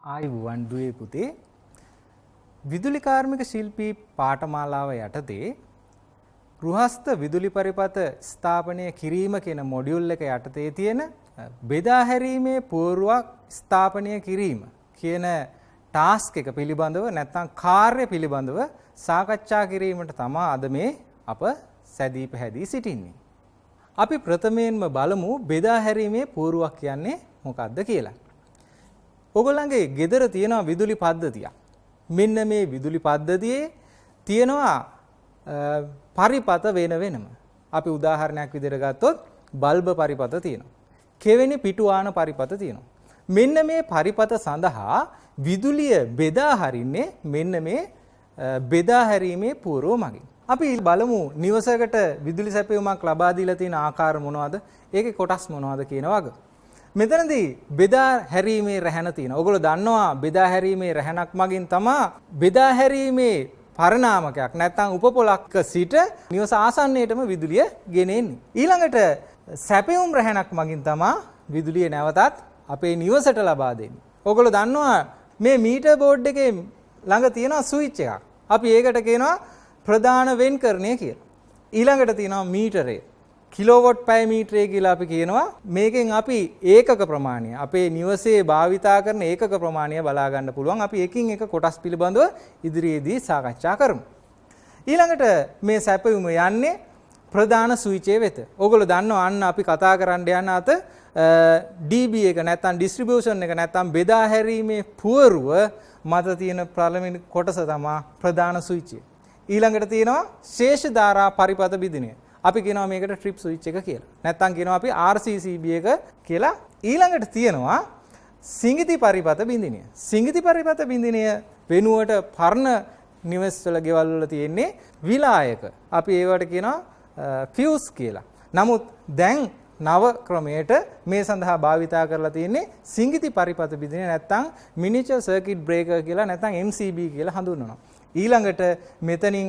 ආයුබෝවන් දුවේ පුතේ විදුලි කාර්මික ශිල්පී පාඨමාලාව යටතේ ගෘහස්ත විදුලි පරිපථ ස්ථාපනය කිරීම කියන මොඩියුල් එක යටතේ තියෙන බෙදා හැරීමේ පුවරුවක් ස්ථාපනය කිරීම කියන ටාස්ක් එක පිළිබඳව නැත්නම් කාර්ය පිළිබඳව සාකච්ඡා කිරීමට තමයි අද මේ අප සැදී පැහැදී සිටින්නේ. අපි ප්‍රථමයෙන්ම බලමු බෙදා හැරීමේ පුවරුවක් කියන්නේ මොකක්ද කියලා. ඔයගොල්ලන්ගේ ගෙදර තියෙන විදුලි පද්ධතියක්. මෙන්න මේ විදුලි පද්ධතියේ තියෙනවා පරිපථ වෙන වෙනම. අපි උදාහරණයක් විදිහට ගත්තොත් බල්බ පරිපථ තියෙනවා. කෙවෙනි පිටුආන පරිපථ තියෙනවා. මෙන්න මේ පරිපථ සඳහා විදුලිය බෙදා හරින්නේ මෙන්න මේ බෙදා හැරීමේ පුවරුව මගින්. අපි බලමු නිවසකට විදුලි සැපයුමක් ලබා දීලා තියෙන ආකාර මොනවද? ඒකේ කොටස් මොනවද කියන වගේ. මෙතනදී බෙදා හැරීමේ රැහැන තියෙනවා. ඔයගොල්ලෝ දන්නවා බෙදා හැරීමේ රැහැනක් මගින් තමයි බෙදා හැරීමේ පරිණාමකයක් නැත්නම් උපපොලක සිට නිවස ආසන්නයේටම විදුලිය ගෙන එන්නේ. ඊළඟට සැපයුම් රැහැනක් මගින් තමයි විදුලිය නැවතත් අපේ නිවසට ලබා දෙන්නේ. ඔයගොල්ලෝ දන්නවා මේ මීටර් බෝඩ් එකේ ළඟ තියෙනවා ස්විච් එකක්. අපි ඒකට කියනවා ප්‍රධාන වෙන්කරණය කියලා. ඊළඟට තියෙනවා මීටරය. කිලෝවොට් පැය මීටරය කියලා අපි කියනවා. මේකෙන් අපි ඒකක ප්‍රමාණය අපේ නිවසේ භාවිතා කරන ඒකක ප්‍රමාණය බලා ගන්න පුළුවන්. අපි එකින් එක කොටස් පිළිබඳව ඉදිරියේදී සාකච්ඡා කරමු. ඊළඟට මේ සැපයුම යන්නේ ප්‍රධාන ස්විචේ වෙත. ඔයගොල්ලෝ දන්නවා අන්න අපි කතා කරන්න යන අත DB එක නැත්නම් ඩිස්ට්‍රිබියුෂන් එක නැත්නම් බෙදා හැරීමේ පුවරුව මත තියෙන පළවෙනි කොටස තමයි ප්‍රධාන ස්විචය. ඊළඟට තියෙනවා ශේෂ ධාරා පරිපථ බිඳිනය. අපි කියනවා මේකට ට්‍රිප් ස්විච් එක කියලා. නැත්නම් කියනවා අපි RCCB එක කියලා. ඊළඟට තියෙනවා සිඟිති පරිපථ බිඳිනය. සිඟිති පරිපථ බිඳිනය වෙනුවට පරණ නිවෙස්වල ගෙවල් වල තියෙන්නේ විලායක. අපි ඒවට කියනවා ෆියුස් කියලා. නමුත් දැන් නව ක්‍රමයට මේ සඳහා භාවිතා කරලා තියෙන්නේ සිඟිති පරිපථ බිඳිනය නැත්නම් මිනිචර් සර්කිට් බ්‍රේකර් කියලා නැත්නම් MCB කියලා හඳුන්වනවා. ඊළඟට මෙතනින්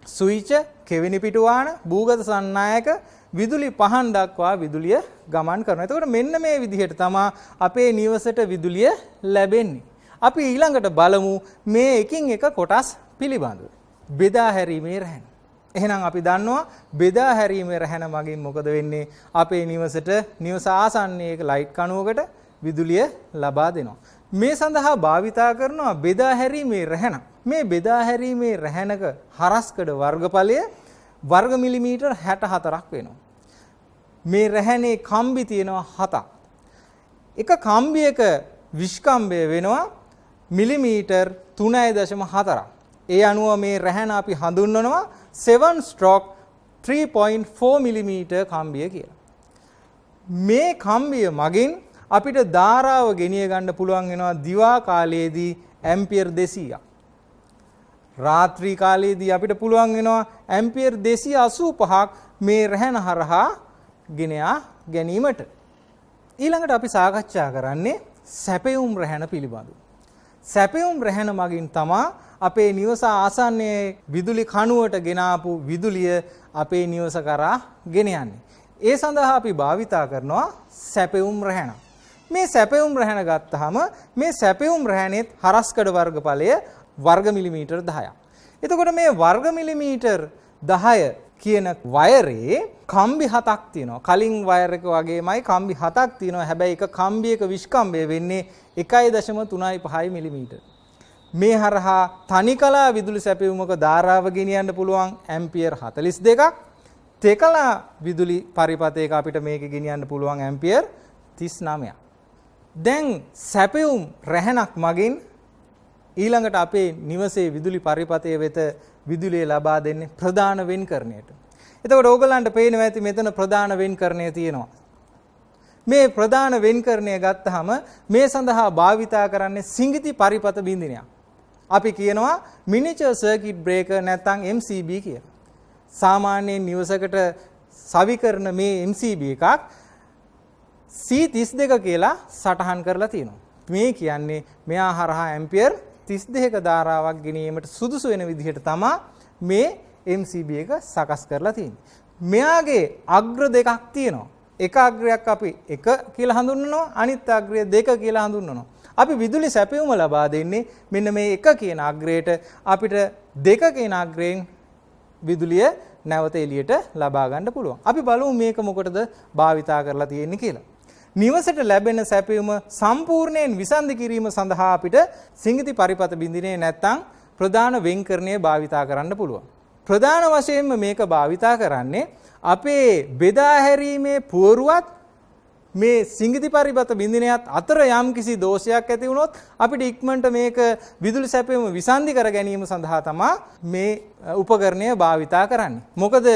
ස්විච් කෙවෙනි පිටුවාන භූගත සන්නායක විදුලි පහන් දක්වා විදුලිය ගමන් කරනවා. එතකොට මෙන්න මේ විදිහට තමයි අපේ නිවසට විදුලිය ලැබෙන්නේ. අපි ඊළඟට බලමු මේ එකින් එක කොටස් පිළිබඳව. බෙදා හැරීමේ රැහැන. එහෙනම් අපි දන්නවා බෙදා හැරීමේ රැහැන මගින් මොකද වෙන්නේ? අපේ නිවසට නිවස ආසන්නයේ ලයිට් කණුවකට විදුලිය ලබා දෙනවා. මේ සඳහා භාවිතා කරනවා බෙදා හැරීමේ රැහැන. මේ බෙදා හැරීමේ රැහැනක හරස්කඩ වර්ගඵලය වර්ග මිලිමීටර් 64ක් වෙනවා. මේ රැහැනේ කම්බි තියෙනවා 7ක්. එක කම්බියක විස්කම්භය වෙනවා මිලිමීටර් 3.4ක්. ඒ අනුව මේ රැහැන අපි හඳුන්වනවා 7 stroke 3.4 මිලිමීටර් කම්බිය කියලා. මේ කම්බිය මගින් අපිට ධාරාව ගෙනිය ගන්න පුළුවන් වෙනවා දිවා කාලයේදී ඇම්පියර් 200ක්. රාත්‍රී කාලයේදී අපිට පුළුවන් වෙනවා ඇම්පියර් 285ක් මේ රැහැන හරහා ගෙන ගැනීමට. ඊළඟට අපි සාකච්ඡා කරන්නේ සැපයුම් රැහැන පිළිබඳව. සැපයුම් රැහැන මගින් තමයි අපේ නිවස ආසන්නයේ විදුලි කණුවට ගෙන ආපු විදුලිය අපේ නිවස කරා ගෙන යන්නේ. ඒ සඳහා අපි භාවිතා කරනවා සැපයුම් රැහැන. මේ සැපයුම් රැහැන ගත්තාම මේ සැපයුම් රැහැනෙත් හරස්කඩ වර්ගඵලය වර්ග මිලිමීටර් 10ක්. එතකොට මේ වර්ග මිලිමීටර් 10 කියන වයරේ කම්බි 7ක් තියෙනවා. කලින් වයර් එක වගේමයි කම්බි 7ක් තියෙනවා. හැබැයි එක කම්බියක විස්කම්භය වෙන්නේ 1.35 මිලිමීටර්. මේ හරහා තනිකලා විදුලි සැපයුමක ධාරාව ගෙනියන්න පුළුවන් ඇම්පියර් 42ක්. තෙකලා විදුලි පරිපථයක අපිට මේක ගෙනියන්න පුළුවන් ඇම්පියර් 39ක්. දැන් සැපයුම් රැහැනක් මගින් ඊළඟට අපේ නිවසේ විදුලි පරිපථය වෙත විදුලිය ලබා දෙන්නේ ප්‍රධාන වෙන්කරණයට. එතකොට ඕගලන්ට පේනවා ඇති මෙතන ප්‍රධාන වෙන්කරණය තියෙනවා. මේ ප්‍රධාන වෙන්කරණය ගත්තාම මේ සඳහා භාවිතා කරන්නේ සිඟිති පරිපථ බිඳිනයක්. අපි කියනවා මිනිචර් සර්කිට් බ්‍රේකර් නැත්නම් MCB කියලා. සාමාන්‍යයෙන් නිවසකට සවි කරන මේ MCB එකක් C32 කියලා සටහන් කරලා තියෙනවා. මේ කියන්නේ මෙයා හරහා ඇම්පියර් 32ක ධාරාවක් ගෙනීමට සුදුසු වෙන විදිහට තමයි මේ MCB එක සකස් කරලා තියෙන්නේ. මෙයාගේ අග්‍ර දෙකක් තියෙනවා. එක අග්‍රයක් අපි 1 කියලා හඳුන්වනවා, අනිත් අග්‍රය 2 කියලා හඳුන්වනවා. අපි විදුලි සැපයුම ලබා දෙන්නේ මෙන්න මේ 1 කියන අග්‍රයට අපිට 2 කියන අග්‍රයෙන් විදුලිය නැවත එළියට ලබා ගන්න පුළුවන්. අපි බලමු මේක මොකටද භාවිතා කරලා තියෙන්නේ කියලා. නිවසට ලැබෙන සැපයුම සම්පූර්ණයෙන් විසන්ධි කිරීම සඳහා අපිට සිඟිති පරිපත බින්දිනේ නැත්නම් ප්‍රධාන වෙන්කරණය භාවිතා කරන්න පුළුවන්. ප්‍රධාන වශයෙන්ම මේක භාවිතා කරන්නේ අපේ බෙදා හැරීමේ පුවරුවත් මේ සිඟිති පරිපත බින්දිනයත් අතර යම්කිසි දෝෂයක් ඇති වුණොත් අපිට ඉක්මනට මේක විදුලි සැපයුම විසන්ධි කර ගැනීම සඳහා තමයි මේ උපකරණය භාවිතා කරන්නේ. මොකද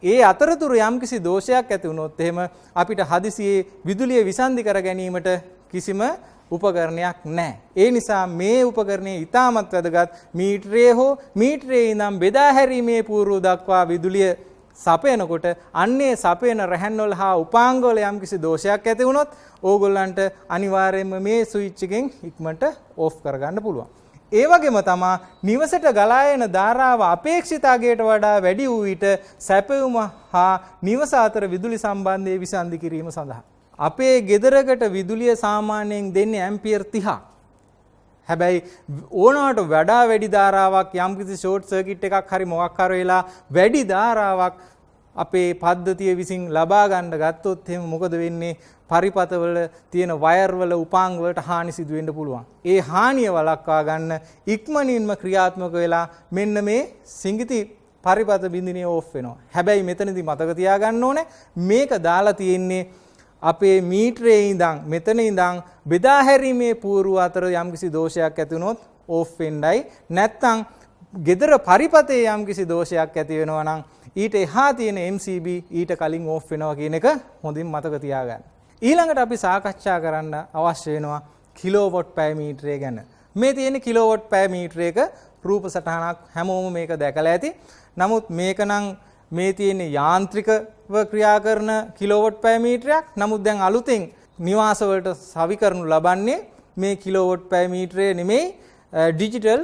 ඒ අතරතුර යම්කිසි දෝෂයක් ඇති වුණොත් එහෙම අපිට හදිසියේ විදුලිය විසන්ධි කර ගැනීමට කිසිම උපකරණයක් නැහැ. ඒ නිසා මේ උපකරණය ඉතාමත් වැදගත්. මීටරයේ හෝ මීටරයේ ඉඳන් බෙදා හැරීමේ పూర్ව දක්වා විදුලිය සපයනකොට අන්නේ සපයන රැහැන්වල හා උපාංගවල යම්කිසි දෝෂයක් ඇති වුණොත් ඕගොල්ලන්ට අනිවාර්යයෙන්ම මේ ස්විච් එකෙන් ඉක්මනට ඕෆ් කරගන්න පුළුවන්. ඒ වගේම තමයි නිවසට ගලා එන ධාරාව අපේක්ෂිත අගයට වඩා වැඩි වූ විට සැපයුම හා නිවස අතර විදුලි සම්බන්ධය විසන්ධි කිරීම සඳහා අපේ ගෙදරකට විදුලිය සාමාන්‍යයෙන් දෙන්නේ ඇම්පියර් 30ක්. හැබැයි ඕනවට වඩා වැඩි ධාරාවක් යම්කිසි ෂෝට් සර්කිට් එකක් හරි මොකක් හරි වෙලා වැඩි ධාරාවක් අපේ පද්ධතිය විසින් ලබා ගන්න ගත්තොත් එහෙම මොකද වෙන්නේ? පරිපතවල තියෙන වයර් වල උපාංග වලට හානි සිදු වෙන්න පුළුවන්. ඒ හානිය වළක්වා ගන්න ඉක්මනින්ම ක්‍රියාත්මක වෙලා මෙන්න මේ සිඟිති පරිපත බින්දිනේ ඕෆ් වෙනවා. හැබැයි මෙතනදී මතක තියාගන්න ඕනේ මේක දාලා තියෙන්නේ අපේ මීටරේ ඉඳන් මෙතන ඉඳන් බෙදා හැරීමේ పూర్ව අතර යම්කිසි දෝෂයක් ඇති වුණොත් ඕෆ් වෙන්නයි. නැත්නම් gedara පරිපතේ යම්කිසි දෝෂයක් ඇති වෙනවා නම් ඊට එහා තියෙන MCB ඊට කලින් ඕෆ් වෙනවා කියන එක හොඳින් මතක තියාගන්න. ඊළඟට අපි සාකච්ඡා කරන්න අවශ්‍ය වෙනවා කිලෝවොට් පැය මීටරය ගැන. මේ තියෙන කිලෝවොට් පැය මීටරයක රූප සටහනක් හැමෝම මේක දැකලා ඇති. නමුත් මේක නම් මේ තියෙන යාන්ත්‍රිකව ක්‍රියා කරන කිලෝවොට් පැය මීටරයක්. නමුත් දැන් අලුතෙන් නිවාස වලට සවිකරනු ලබන්නේ මේ කිලෝවොට් පැය මීටරය නෙමෙයි ඩිජිටල්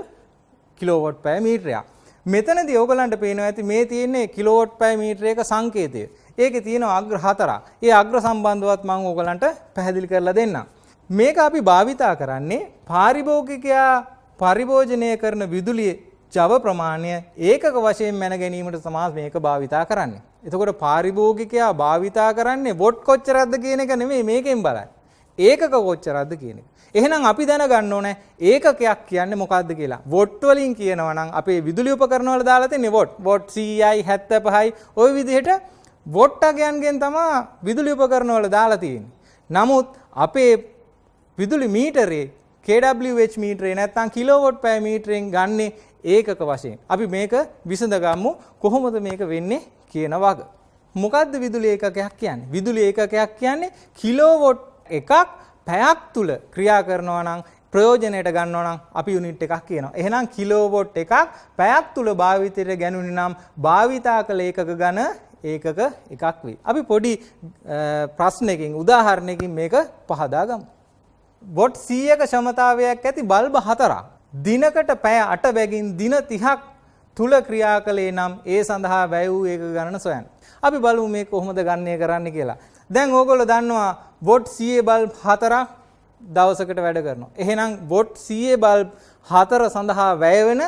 කිලෝවොට් පැය මීටරයක්. මෙතනදී ඕගලන්ට පේනවා ඇති මේ තියෙන්නේ කිලෝවොට් පැය මීටරයක සංකේතය. ඒකේ තියෙනවා අග්‍ර 4ක්. ඒ අග්‍ර සම්බන්ධවත් මම ඕගලන්ට පැහැදිලි කරලා දෙන්නම්. මේක අපි භාවිතා කරන්නේ පාරිභෝගිකයා පරිභෝජනය කරන විදුලිය ජව ප්‍රමාණය ඒකක වශයෙන් මැන ගැනීමට තමයි මේක භාවිතා කරන්නේ. එතකොට පාරිභෝගිකයා භාවිතා කරන්නේ වොට් කොච්චරක්ද කියන එක නෙමෙයි මේකෙන් බලන්නේ. ඒකක කොච්චරක්ද කියන එක. එහෙනම් අපි දැනගන්න ඕනේ ඒකකයක් කියන්නේ මොකක්ද කියලා. වොට් වලින් කියනවා නම් අපේ විදුලි උපකරණ වල දාලා තියෙන්නේ වොට්. වොට් 100යි 75යි ওই විදිහට වොට් අගයන්ගෙන් තමයි විදුලි උපකරණ වල දාලා තියෙන්නේ. නමුත් අපේ විදුලි මීටරේ kWh මීටරේ නැත්නම් කිලෝවොට් පැය මීටරෙන් ගන්නෙ ඒකක වශයෙන්. අපි මේක විසඳගමු කොහොමද මේක වෙන්නේ කියන වග. මොකද්ද විදුලි ඒකකයක් කියන්නේ? විදුලි ඒකකයක් කියන්නේ කිලෝවොට් එකක් පැයක් තුල ක්‍රියා කරනවා නම් ප්‍රයෝජනයට ගන්නවා නම් අපි යුනිට් එකක් කියනවා. එහෙනම් කිලෝවොට් එකක් පැයක් තුල භාවිතයට ගැනුනේ නම් භාවිතා කළ ඒකක ගණ ඒකක එකක් වෙයි. අපි පොඩි ප්‍රශ්නයකින් උදාහරණයකින් මේක පහදා ගමු. වොට් 100ක ක්ෂමතාවයක් ඇති බල්බ 4ක් දිනකට පැය 8 බැගින් දින 30ක් තුල ක්‍රියා කළේ නම් ඒ සඳහා වැය වූ ඒකක ගණන සොයන්න. අපි බලමු මේ කොහොමද ගණනය කරන්නේ කියලා. දැන් ඕගොල්ලෝ දන්නවා වොට් 100 බල්බ් 4ක් දවසකට වැඩ කරනවා. එහෙනම් වොට් 100 බල්බ් 4 සඳහා වැය වෙන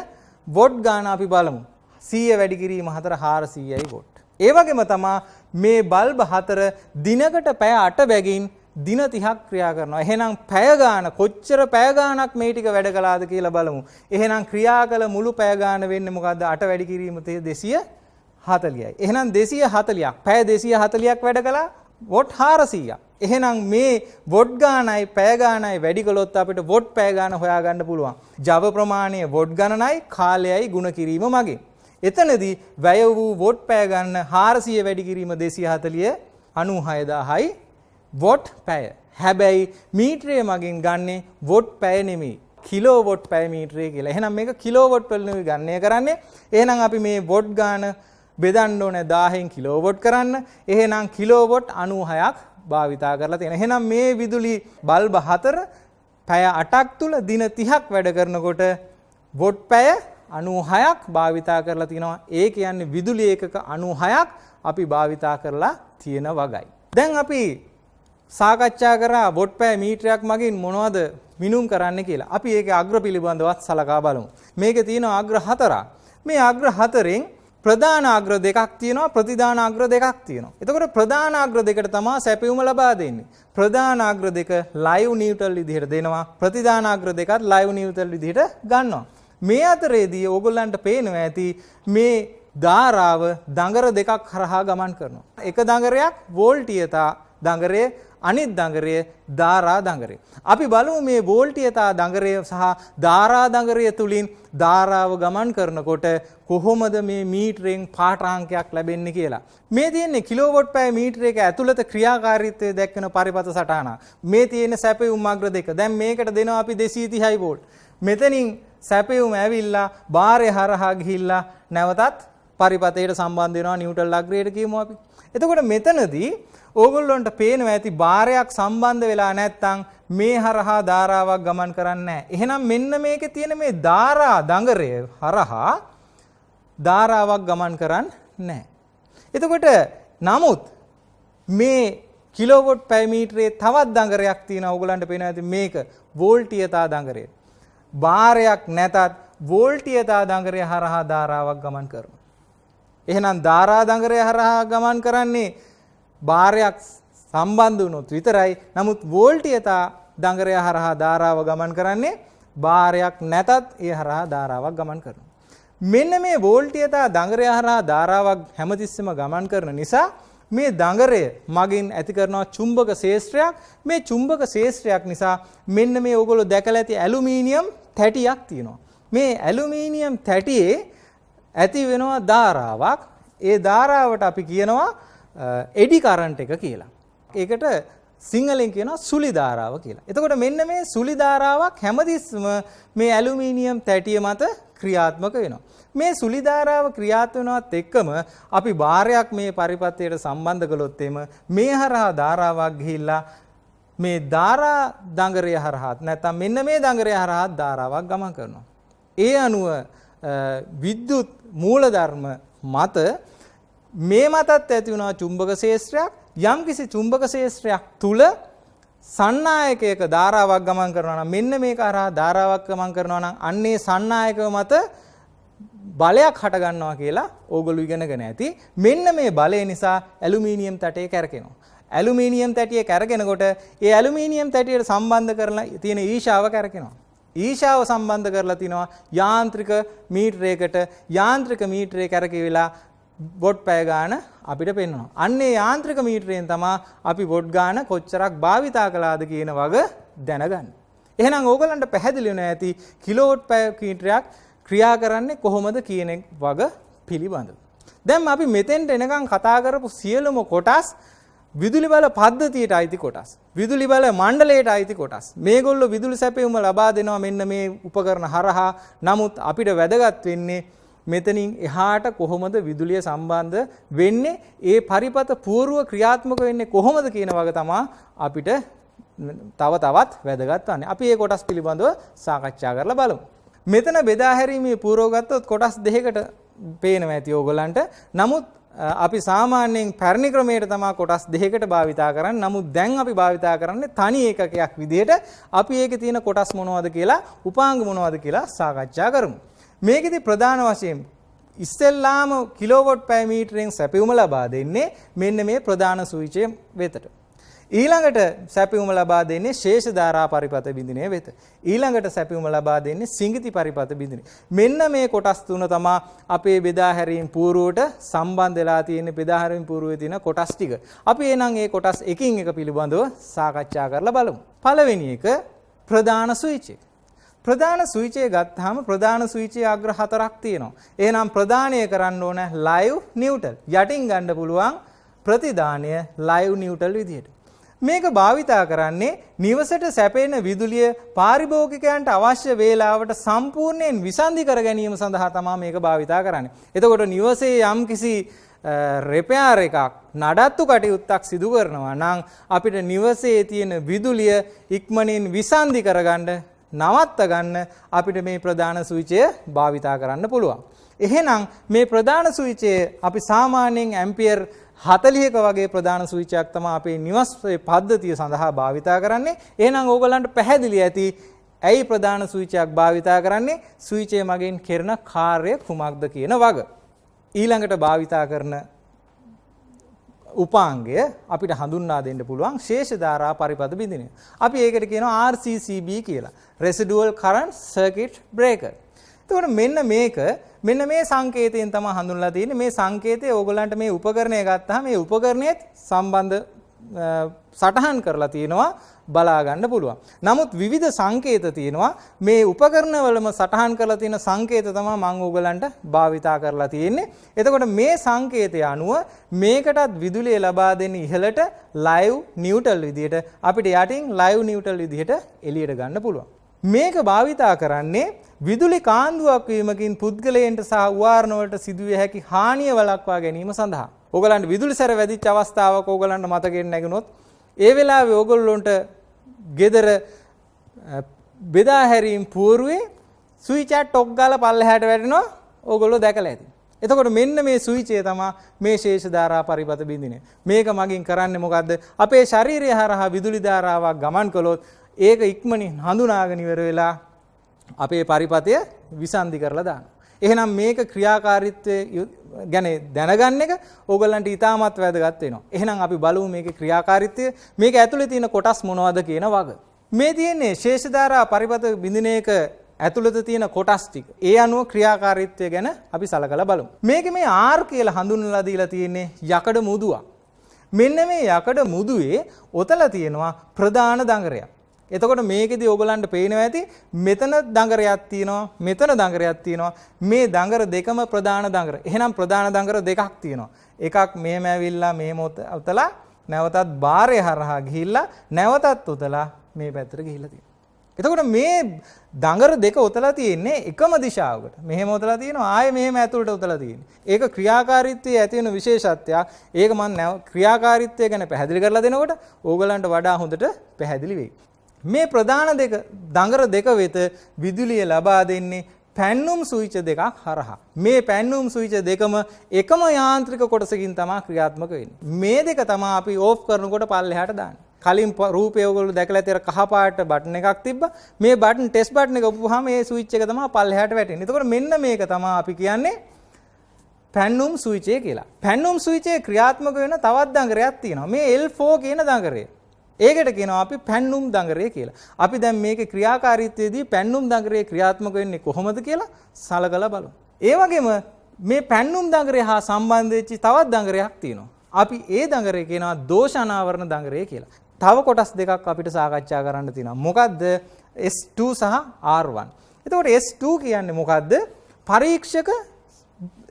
වොට් ගාන අපි බලමු. 100 වැඩි කිරීම 4 400යි වොට්. ඒ වගේම තමයි මේ බල්බ 4 දිනකට පැය 8 බැගින් දින 30ක් ක්‍රියා කරනවා. එහෙනම් පැය ගාන කොච්චර පැය ගානක් මේ ටික වැඩ කළාද කියලා බලමු. එහෙනම් ක්‍රියා කළ මුළු පැය ගාන වෙන්නේ මොකද්ද? 8 වැඩි කිරීම 240යි. එහෙනම් 240ක් පැය 240ක් වැඩ කළා වොට් 400ක්. එහෙනම් මේ වොට් ගානයි පැය ගානයි වැඩි කළොත් අපිට වොට් පැය ගාන හොයාගන්න පුළුවන්. ජව ප්‍රමාණය වොට් ගණනයි කාලයයි ගුණ කිරීම මගින්. එතනදී වැය වූ වොට් පැය ගන්න 400 වැඩි කිරීම 240 96000යි වොට් පැය. හැබැයි මීටරය මගින් ගන්නේ වොට් පැය නෙමෙයි. කිලෝවොට් පැය මීටරය කියලා. එහෙනම් මේක කිලෝවොට් වලින් ගණනය කරන්නේ. එහෙනම් අපි මේ වොට් ගාන බෙදන්න ඕනේ 1000න් කිලෝවොට් කරන්න. එහෙනම් කිලෝවොට් 96ක් භාවිතා කරලා තියෙනවා. එහෙනම් මේ විදුලි බල්බ 4 පැය 8ක් තුල දින 30ක් වැඩ කරනකොට වොට් පැය 96ක් භාවිතා කරලා තිනවා. ඒ කියන්නේ විදුලි ඒකක 96ක් අපි භාවිතා කරලා තියෙන වගයි. දැන් අපි සාකච්ඡා කරා වොට් පැය මීටරයක් මගින් මොනවද මිනුම් කරන්න කියලා. අපි ඒකේ අග්‍ර පිළිබඳවත් සලකා බලමු. මේකේ තියෙනවා අග්‍ර 4ක්. මේ අග්‍ර 4න් ප්‍රධාන අග්‍ර දෙකක් තියෙනවා, ප්‍රතිදාන අග්‍ර දෙකක් තියෙනවා. එතකොට ප්‍රධාන අග්‍ර දෙකට තමයි සැපයුම ලබා දෙන්නේ. ප්‍රධාන අග්‍ර දෙක ලයිව් නියුට්‍රල් විදිහට දෙනවා. ප්‍රතිදාන අග්‍ර දෙකත් ලයිව් නියුට්‍රල් විදිහට ගන්නවා. මේ අතරේදී ඕගොල්ලන්ට පේනවා ඇති මේ ධාරාව දඟර දෙකක් හරහා ගමන් කරනවා. එක දඟරයක් වෝල්ටීයතා දඟරය, අනිත් දඟරය ධාරා දඟරය. අපි බලමු මේ වෝල්ටීයතා දඟරය සහ ධාරා දඟරය තුලින් ධාරාව ගමන් කරනකොට කොහොමද මේ මීටරෙන් පාඨාංකයක් ලැබෙන්නේ කියලා. මේ තියෙන්නේ කිලෝවොට් පැය මීටරයක ඇතුළත ක්‍රියාකාරීත්වය දක්වන පරිපථ සටහන. මේ තියෙන සැපයුම් අග්‍ර දෙක. දැන් මේකට දෙනවා අපි 230 වෝල්ට්. මෙතනින් සැපයුම ඇවිල්ලා බාරය හරහා ගිහිල්ලා නැවතත් පරිපථයට සම්බන්ධ වෙනවා නිව්ටන් අග්‍රයට කියමු අපි. එතකොට මෙතනදී ඕගොල්ලොන්ට පේනවා ඇති බාරයක් සම්බන්ධ වෙලා නැත්නම් මේ හරහා ධාරාවක් ගමන් කරන්නේ නැහැ. එහෙනම් මෙන්න මේකේ තියෙන මේ ධාරා දඟරය හරහා ධාරාවක් ගමන් කරන්නේ නැහැ. එතකොට නමුත් මේ කිලෝවොට් පැය මීටරේ තවත් දඟරයක් තියෙනවා. ඕගොල්ලන්ට පේනවා ඇති මේක වෝල්ටීයතා දඟරය. බාරයක් නැතත් වෝල්ටීයතා දඟරය හරහා ධාරාවක් ගමන් කරනවා. එහෙනම් ධාරා දඟරය හරහා ගමන් කරන්නේ බාරයක් සම්බන්ධ වුණොත් විතරයි. නමුත් වෝල්ටීයතා දඟරය හරහා ධාරාව ගමන් කරන්නේ බාරයක් නැතත් ඒ හරහා ධාරාවක් ගමන් කරනවා. මෙන්න මේ වෝල්ටීයතා දඟරය හරහා ධාරාවක් හැමතිස්සෙම ගමන් කරන නිසා මේ දඟරය මගින් ඇති කරනවා චුම්බක ක්ෂේත්‍රයක්. මේ චුම්බක ක්ෂේත්‍රයක් නිසා මෙන්න මේ ඕගොල්ලෝ දැකලා ඇති ඇලුමිනියම් තැටියක් තියෙනවා. මේ ඇලුමිනියම් තැටියේ ඇති වෙනවා ධාරාවක්. ඒ ධාරාවට අපි කියනවා එඩි කරන්ට් එක කියලා. ඒකට සිංහලෙන් කියනවා සුලි ධාරාව කියලා. එතකොට මෙන්න මේ සුලි ධාරාවක් හැමතිස්සම මේ ඇලුමිනියම් තැටිය මත ක්‍රියාත්මක වෙනවා. මේ සුලි ධාරාව ක්‍රියාත්මක වෙනවත් එක්කම අපි බාරයක් මේ පරිපථයට සම්බන්ධ කළොත් මේ හරහා ධාරාවක් ගිහිල්ලා මේ ධාරා දඟරය හරහා නැත්නම් මෙන්න මේ දඟරය හරහා ධාරාවක් ගමන් කරනවා. ඒ අනුව විද්‍යුත් මූලධර්ම මත මේ මතත් ඇති වෙනවා චුම්බක ක්ෂේත්‍රයක්. යම්කිසි චුම්බක ක්ෂේත්‍රයක් තුල සන්නායකයක ධාරාවක් ගමන් කරනවා නම් මෙන්න මේක හරහා ධාරාවක් ගමන් කරනවා නම් අන්නේ සන්නායකව මත බලයක් හට ගන්නවා කියලා ඕගොල්ලෝ ඉගෙනගෙන ඇති. මෙන්න මේ බලය නිසා ඇලුමිනියම් තැටය කැරකෙනවා. ඇලුමිනියම් තැටිය කැරගෙනකොට ඒ ඇලුමිනියම් තැටියට සම්බන්ධ කරලා තියෙන ඊශාව කැරකෙනවා. ඊශාව සම්බන්ධ කරලා තිනවා යාන්ත්‍රික මීටරයකට. යාන්ත්‍රික මීටරේ කැරකෙවිලා වොට් පැය ගාන අපිට පෙන්වනවා. අන්නේ යාන්ත්‍රික මීටරයෙන් තමයි අපි වොට් ගාන කොච්චරක් භාවිතා කළාද කියන වග දැනගන්නේ. එහෙනම් ඕගලන්ට පැහැදිලි වෙනවා ඇති කිලෝවොට් පැය මීටරයක් ක්‍රියා කරන්නේ කොහොමද කියන වග පිළිබඳව. දැන් අපි මෙතෙන්ට එනකන් කතා කරපු සියලුම කොටස් විදුලි බල පද්ධතියට අයිති කොටස්. විදුලි බල මණ්ඩලයට අයිති කොටස්. මේගොල්ලෝ විදුලි සැපයුම ලබා දෙනවා මෙන්න මේ උපකරණ හරහා. නමුත් අපිට වැදගත් වෙන්නේ මෙතනින් එහාට කොහොමද විදුලිය සම්බන්ධ වෙන්නේ, ඒ පරිපථ පූර්ව ක්‍රියාත්මක වෙන්නේ කොහොමද කියන වග තමයි අපිට තවත් වැදගත් වන්නේ. අපි මේ කොටස් පිළිබඳව සාකච්ඡා කරලා බලමු. මෙතන බෙදා හැරීමේ පූර්ව ගත්තොත් කොටස් දෙකකට පේනවා ඇති ඕගලන්ට. නමුත් අපි සාමාන්‍යයෙන් පැරණි ක්‍රමයට තමයි කොටස් දෙකකට භාවිතා කරන්නේ. නමුත් දැන් අපි භාවිතා කරන්නේ තනි ඒකකයක් විදිහට. අපි ඒකේ තියෙන කොටස් මොනවද කියලා, උපාංග මොනවද කියලා සාකච්ඡා කරමු. මේකෙදි ප්‍රධාන වශයෙන් ඉස්සෙල්ලාම කිලෝවොට් පැය මීටරෙන් සැපයුම ලබා දෙන්නේ මෙන්න මේ ප්‍රධාන ස්විචය වෙතට. ඊළඟට සැපයුම ලබා දෙන්නේ ශේෂ ධාරා පරිපථ බිඳිනේ වෙත. ඊළඟට සැපයුම ලබා දෙන්නේ සිඟිති පරිපථ බිඳිනේ. මෙන්න මේ කොටස් තුන තමයි අපේ බෙදා හැරීම් පූර්වයට සම්බන්ධ වෙලා තියෙන බෙදා හැරීම් පූර්වයේ තියෙන කොටස් ටික. අපි එහෙනම් මේ කොටස් එකින් එක පිළිබඳව සාකච්ඡා කරලා බලමු. පළවෙනි එක ප්‍රධාන ස්විචය. ප්‍රධාන ස්විචය ගත්තාම ප්‍රධාන ස්විචයේ අග්‍ර 4ක් තියෙනවා. එහෙනම් ප්‍රධානය කරන්න ඕන ලයිව් නිව්ට්‍රල්. යටින් ගන්න පුළුවන් ප්‍රතිදානය ලයිව් නිව්ට්‍රල් විදියට. මේක භාවිතා කරන්නේ නිවසට සැපෙන විදුලිය පාරිභෝගිකයන්ට අවශ්‍ය වේලාවට සම්පූර්ණයෙන් විසන්ධි කර ගැනීම සඳහා තමයි මේක භාවිතා කරන්නේ. එතකොට නිවසේ යම්කිසි රිපෙයාර් එකක් නඩත්තු කටයුත්තක් සිදු කරනවා නම් අපිට නිවසේ තියෙන විදුලිය ඉක්මනින් විසන්ධි කරගන්න නවත්ත ගන්න අපිට මේ ප්‍රධාන ස්විචය භාවිතා කරන්න පුළුවන්. එහෙනම් මේ ප්‍රධාන ස්විචය අපි සාමාන්‍යයෙන් ඇම්පියර් 40ක වගේ ප්‍රධාන ස්විච් එකක් තමයි අපේ නිවසේ පද්ධතිය සඳහා භාවිතා කරන්නේ. එහෙනම් ඕගලන්ට පැහැදිලි ඇති ඇයි ප්‍රධාන ස්විච් එකක් භාවිතා කරන්නේ? ස්විච් එක මගින් කරන කාර්ය කුමක්ද කියන වග. ඊළඟට භාවිතා කරන උපාංගය අපිට හඳුන්වා දෙන්න පුළුවන් ශේෂ ධාරා පරිපථ බිඳිනය. අපි ඒකට කියනවා RCCB කියලා. Residual Current Circuit Breaker. එතකොට මෙන්න මේ සංකේතයෙන් තමයි හඳුන්වලා තියෙන්නේ. මේ සංකේතය ඕගොල්ලන්ට මේ උපකරණය ගත්තාම මේ උපකරණයත් සම්බන්ධ සටහන් කරලා තියෙනවා බලා ගන්න පුළුවන්. නමුත් විවිධ සංකේත තියෙනවා. මේ උපකරණවලම සටහන් කරලා තියෙන සංකේත තමයි මම ඕගොල්ලන්ට භාවිතා කරලා තියෙන්නේ. එතකොට මේ සංකේතය අනුව මේකටත් විදුලිය ලබා දෙන්න ඉහළට ලයිව් නියුට්‍රල් විදියට අපිට යටින් ලයිව් නියුට්‍රල් විදියට එළියට ගන්න පුළුවන්. මේක භාවිතා කරන්නේ විදුලි කාන්දුවක් වීමකින් පුද්ගලයන්ට සහ උවාරණ වලට සිදුවිය හැකි හානිය වළක්වා ගැනීම සඳහා. ඕගලන්ට විදුලි සැර වැදිච්ච අවස්ථාවක ඕගලන්ට මතකෙන්නේ නැගුණොත් ඒ වෙලාවේ ඕගොල්ලොන්ට ගෙදර බෙදා හැරීම් పూర్වේ ස්විච් එක ටොක් ගාලා පල්ලෙහාට වැටෙනවා ඕගොල්ලෝ දැකලා ඇති. එතකොට මෙන්න මේ ස්විච් එක තමයි මේ ශේෂ ධාරා පරිපථ බිඳිනේ. මේක මගින් කරන්නේ මොකද්ද? අපේ ශරීරය හරහා විදුලි ධාරාවක් ගමන් කළොත් ඒක ඉක්මනින් හඳුනාගෙන ඉවර වෙලා අපේ පරිපථය විසන්ධි කරලා දානවා. එහෙනම් මේක ක්‍රියාකාරීත්වය ගැන දැනගන්න එක ඕගොල්ලන්ට ඉතාමත් වැදගත් වෙනවා. එහෙනම් අපි බලමු මේකේ ක්‍රියාකාරීත්වය. මේක ඇතුලේ තියෙන කොටස් මොනවද කියන වග. මේ තියෙන්නේ ශේෂ ධාරා පරිපථ බිඳින එක ඇතුළත තියෙන කොටස් ටික. ඒ අනුව ක්‍රියාකාරීත්වය ගැන අපි සලකලා බලමු. මේක මේ R කියලා හඳුන්වලා දීලා තියෙන්නේ යකඩ මුදුවක්. මෙන්න මේ යකඩ මුදුවේ ඔතල තියෙනවා ප්‍රධාන දඟරයක්. එතකොට මේකෙදි ඕගලන්ට පේනවා ඇති මෙතන දඟරයක් තියෙනවා මෙතන දඟරයක් තියෙනවා මේ දඟර දෙකම ප්‍රධාන දඟර. එහෙනම් ප්‍රධාන දඟර දෙකක් තියෙනවා. එකක් මෙහෙම ඇවිල්ලා මෙහෙම උතලා නැවතත් බාරය හරහා ගිහිල්ලා නැවතත් උතලා මේ පැත්තට ගිහිල්ලා තියෙනවා. එතකොට මේ දඟර දෙක උතලා තියෙන්නේ එකම දිශාවකට. මෙහෙම උතලා තියෙනවා ආයේ මෙහෙම ඇතුළට උතලා තියෙන්නේ. ඒක ක්‍රියාකාරීත්වයේ ඇති වෙන විශේෂත්වයක්. ඒක මම ක්‍රියාකාරීත්වය ගැන පැහැදිලි කරලා දෙනකොට ඕගලන්ට වඩා හොඳට පැහැදිලි වෙයි. මේ ප්‍රධාන දෙක දඟර දෙක වෙත විදුලිය ලබා දෙන්නේ පැන්නුම් ස්විච් දෙකක් හරහා. මේ පැන්නුම් ස්විච් දෙකම එකම යාන්ත්‍රික කොටසකින් තමයි ක්‍රියාත්මක වෙන්නේ. මේ දෙක තමයි අපි ඕෆ් කරනකොට පල්ලෙහාට දාන්නේ. කලින් රූපය ඔයගොල්ලෝ දැකලා තියෙන කහ පාට බටන් එකක් තිබ්බා. මේ බටන් ටෙස්ට් බටන් එක ඔපුවාම මේ ස්විච් එක තමයි පල්ලෙහාට වැටෙන්නේ. එතකොට මෙන්න මේක තමයි අපි කියන්නේ පැන්නුම් ස්විච් එක කියලා. පැන්නුම් ස්විච් එක ක්‍රියාත්මක වෙන තවත් දඟරයක් තියෙනවා. මේ L4 කියන දඟරය. ඒකට කියනවා අපි පැන්නුම් දඟරය කියලා. අපි දැන් මේකේ ක්‍රියාකාරීත්වයේදී පැන්නුම් දඟරේ ක්‍රියාත්මක වෙන්නේ කොහොමද කියලා සලකලා බලමු. ඒ වගේම මේ පැන්නුම් දඟරය හා සම්බන්ධ වෙච්ච තවත් දඟරයක් තියෙනවා. අපි ඒ දඟරේ කියනවා දෝෂ අනාවරණ දඟරය කියලා. තව කොටස් දෙකක් අපිට සාකච්ඡා කරන්න තියෙනවා. මොකද්ද? S2 සහ R1. එතකොට S2 කියන්නේ මොකද්ද? පරීක්ෂක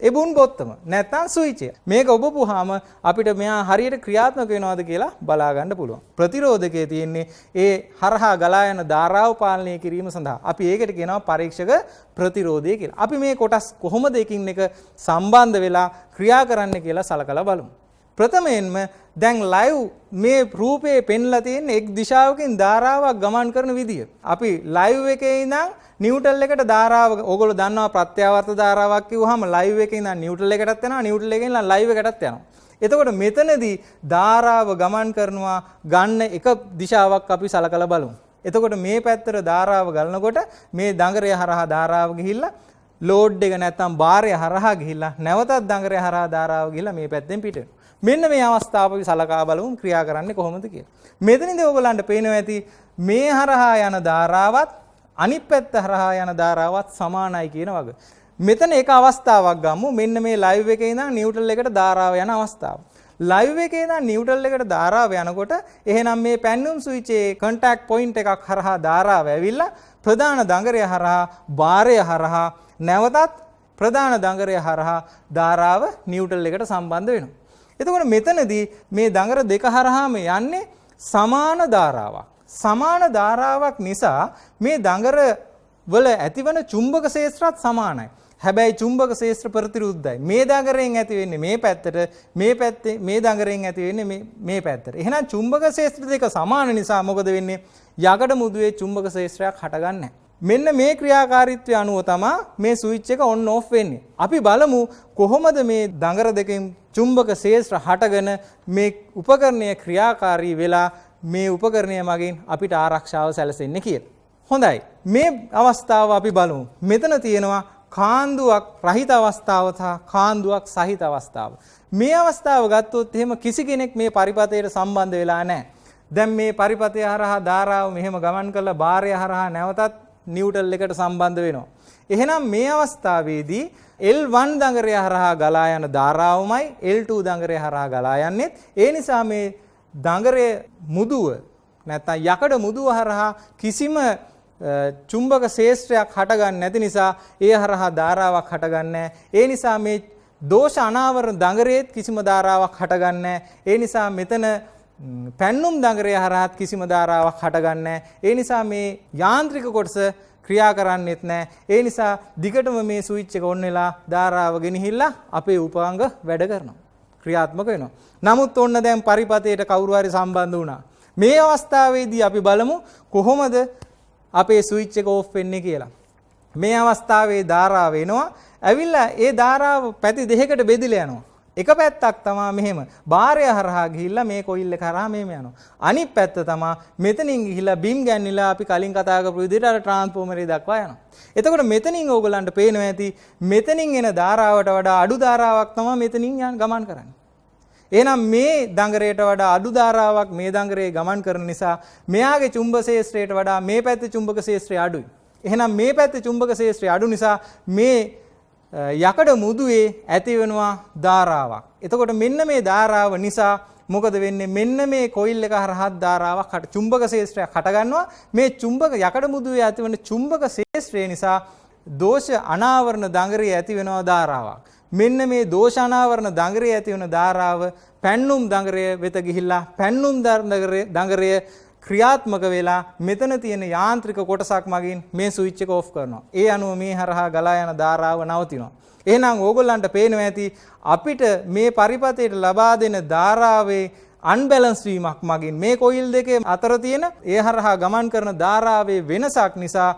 එබුන් බොත්තම නැත්නම් ස්විච් එක. මේක ඔබපුවාම අපිට මෙයා හරියට ක්‍රියාත්මක වෙනවද කියලා බලා ගන්න පුළුවන්. ප්‍රතිරෝධකයේ තියෙන්නේ ඒ හරහා ගලා යන ධාරාව පාලනය කිරීම සඳහා. අපි ඒකට කියනවා පරීක්ෂක ප්‍රතිරෝධය කියලා. අපි මේ කොටස් කොහොමද එකින් එක සම්බන්ධ වෙලා ක්‍රියා කරන්න කියලා සලකලා බලමු. ප්‍රථමයෙන්ම දැන් ලයිව් මේ රූපේ පෙන්ලා තියෙන එක් දිශාවකින් ධාරාවක් ගමන් කරන විදිය. අපි ලයිව් එකේ ඉඳන් නියුට්‍රල් එකට ධාරාව ඕගොල්ලෝ දන්නවා ප්‍රත්‍යාවර්ත ධාරාවක් කිව්වහම ලයිව් එකේ ඉඳන් නියුට්‍රල් එකටත් යනවා නියුට්‍රල් එකෙන් ඉඳන් ලයිව් එකටත් යනවා. එතකොට මෙතනදී ධාරාව ගමන් කරනවා ගන්න එක දිශාවක් අපි සලකලා බලමු. එතකොට මේ පැත්තට ධාරාව ගලනකොට මේ දඟරය හරහා ධාරාව ගිහිල්ලා ලෝඩ් එක නැත්තම් බාරය හරහා ගිහිල්ලා නැවතත් දඟරය හරහා ධාරාව ගිහිල්ලා මේ පැත්තෙන් පිට වෙනවා. මෙන්න මේ අවස්ථාව අපි සලකා බලමු ක්‍රියා කරන්නේ කොහොමද කියලා. මෙතනදී ඔයගලන්ට පේනවා ඇති මේ හරහා යන ධාරාවත් අනිත් පැත්ත හරහා යන ධාරාවත් සමානයි කියන වග. මෙතන එක අවස්ථාවක් ගමු. මෙන්න මේ ලයිව් එකේ ඉඳන් නියුට්‍රල් එකට ධාරාව යන අවස්ථාව. ලයිව් එකේ ඉඳන් නියුට්‍රල් එකට ධාරාව යනකොට එහෙනම් මේ පැන්නුම් ස්විච් එකේ කොන්ටැක්ට් පොයින්ට් එකක් හරහා ධාරාව ඇවිල්ලා ප්‍රධාන දඟරය හරහා බාරය හරහා නැවතත් ප්‍රධාන දඟරය හරහා ධාරාව නියුට්‍රල් එකට සම්බන්ධ වෙනවා. එතකොට මෙතනදී මේ දඟර දෙක හරහාම යන්නේ සමාන ධාරාවක්. සමාන ධාරාවක් නිසා මේ දඟර වල ඇතිවන චුම්බක ක්ෂේත්‍රات සමානයි. හැබැයි චුම්බක ක්ෂේත්‍ර ප්‍රතිවිරුද්ධයි. මේ දඟරෙන් ඇති වෙන්නේ මේ පැත්තට, මේ පැත්තේ මේ දඟරෙන් ඇති වෙන්නේ මේ පැත්තට. එහෙනම් චුම්බක ක්ෂේත්‍ර දෙක සමාන නිසා මොකද වෙන්නේ? යකඩ මුදුවේ චුම්බක ක්ෂේත්‍රයක් හටගන්නේ නැහැ. මෙන්න මේ ක්‍රියාකාරීත්වය අනුව තමයි මේ ස්විච් එක ඔන් ඔෆ් වෙන්නේ. අපි බලමු කොහොමද මේ දඟර දෙකෙන් චුම්බක ක්ෂේත්‍ර හටගෙන මේ උපකරණය ක්‍රියාකාරී වෙලා මේ උපකරණය මගින් අපිට ආරක්ෂාව සැලසෙන්නේ කියලා. හොඳයි. මේ අවස්ථාව අපි බලමු. මෙතන තියෙනවා කාන්දුවක් රහිත අවස්ථාව සහ කාන්දුවක් සහිත අවස්ථාව. මේ අවස්ථාව ගත්තොත් එහෙම කිසි කෙනෙක් මේ පරිපතයට සම්බන්ධ වෙලා නැහැ. දැන් මේ පරිපතය හරහා ධාරාව මෙහෙම ගමන් කරලා බාරය හරහා නැවතත් නිව්ටල් එකට සම්බන්ධ වෙනවා. එහෙනම් මේ අවස්ථාවේදී L1 දඟරය හරහා ගලා යන ධාරාවමයි L2 දඟරය හරහා ගලා යන්නේ. ඒ නිසා මේ දඟරයේ මුදුව නැත්නම් යකඩ මුදුව හරහා කිසිම චුම්බක ක්ෂේත්‍රයක් හටගන්නේ නැති නිසා ඒ හරහා ධාරාවක් හටගන්නේ නැහැ. ඒ නිසා මේ දෝෂ අනාවරණ දඟරයේත් කිසිම ධාරාවක් හටගන්නේ නැහැ. ඒ නිසා මෙතන පැන්නුම් දඟරය හරහාත් කිසිම ධාරාවක් හටගන්නේ නැහැ. ඒ නිසා මේ යාන්ත්‍රික කොටස ක්‍රියා කරන්නේත් නැහැ. ඒ නිසා දිගටම මේ ස්විච් එක ඔන් වෙලා ධාරාව ගෙනහිල්ලා අපේ උපාංග වැඩ කරනවා. ක්‍රියාත්මක වෙනවා. නමුත් ඔන්න දැන් පරිපතයට කවුරු හරි සම්බන්ධ වුණා. මේ අවස්ථාවේදී අපි බලමු කොහොමද අපේ ස්විච් එක ඕෆ් වෙන්නේ කියලා. මේ අවස්ථාවේ ධාරාව එනවා. ඇවිල්ලා ඒ ධාරාව පැති දෙකකට බෙදිලා යනවා. එක පැත්තක් තමයි මෙහෙම බාරය හරහා ගිහිල්ලා මේ කොයිල් එක හරහා මෙහෙම යනවා. අනිත් පැත්ත තමයි මෙතනින් ගිහිල්ලා බිම් ගැන්විලා අපි කලින් කතා කරපු විදිහට අර ට්‍රාන්ස්ෆෝමරේ දක්වා යනවා. එතකොට මෙතනින් ඕගලන්ට පේනවා ඇති මෙතනින් එන ධාරාවට වඩා අඩු ධාරාවක් තමයි මෙතනින් ගමන් කරන්නේ. එහෙනම් මේ දඟරයට වඩා අඩු ධාරාවක් මේ දඟරේ ගමන් කරන නිසා මෙයාගේ චුම්බක ක්ෂේත්‍රයට වඩා මේ පැත්තේ චුම්බක ක්ෂේත්‍රය අඩුයි. එහෙනම් මේ පැත්තේ චුම්බක ක්ෂේත්‍රය අඩු නිසා මේ යකඩ මුදුවේ ඇති වෙනවා ධාරාවක්. එතකොට මෙන්න මේ ධාරාව නිසා මොකද වෙන්නේ? මෙන්න මේ කොයිල් එක හරහා ධාරාවක් චුම්බක ක්ෂේත්‍රයක් හට ගන්නවා. මේ චුම්බක යකඩ මුදුවේ ඇතිවන චුම්බක ක්ෂේත්‍රය නිසා දෝෂ අනාවරණ දඟරේ ඇති වෙනවා ධාරාවක්. මෙන්න මේ දෝෂ අනාවරණ දඟරේ ඇති වෙන ධාරාව පැන්නුම් දඟරය වෙත ගිහිල්ලා පැන්නුම් දඟරය ක්‍රියාත්මක වෙලා මෙතන තියෙන යාන්ත්‍රික කොටසක් මගින් මේ ස්විච් එක ඕෆ් කරනවා. ඒ අනුව මේ හරහා ගලා යන ධාරාව නවතිනවා. එහෙනම් ඕගොල්ලන්ට පේනවා ඇති අපිට මේ පරිපතයට ලබා දෙන ධාරාවේ අන්බැලන්ස් වීමක් මගින් මේ කොයිල් දෙකේ අතර තියෙන ඒ හරහා ගමන් කරන ධාරාවේ වෙනසක් නිසා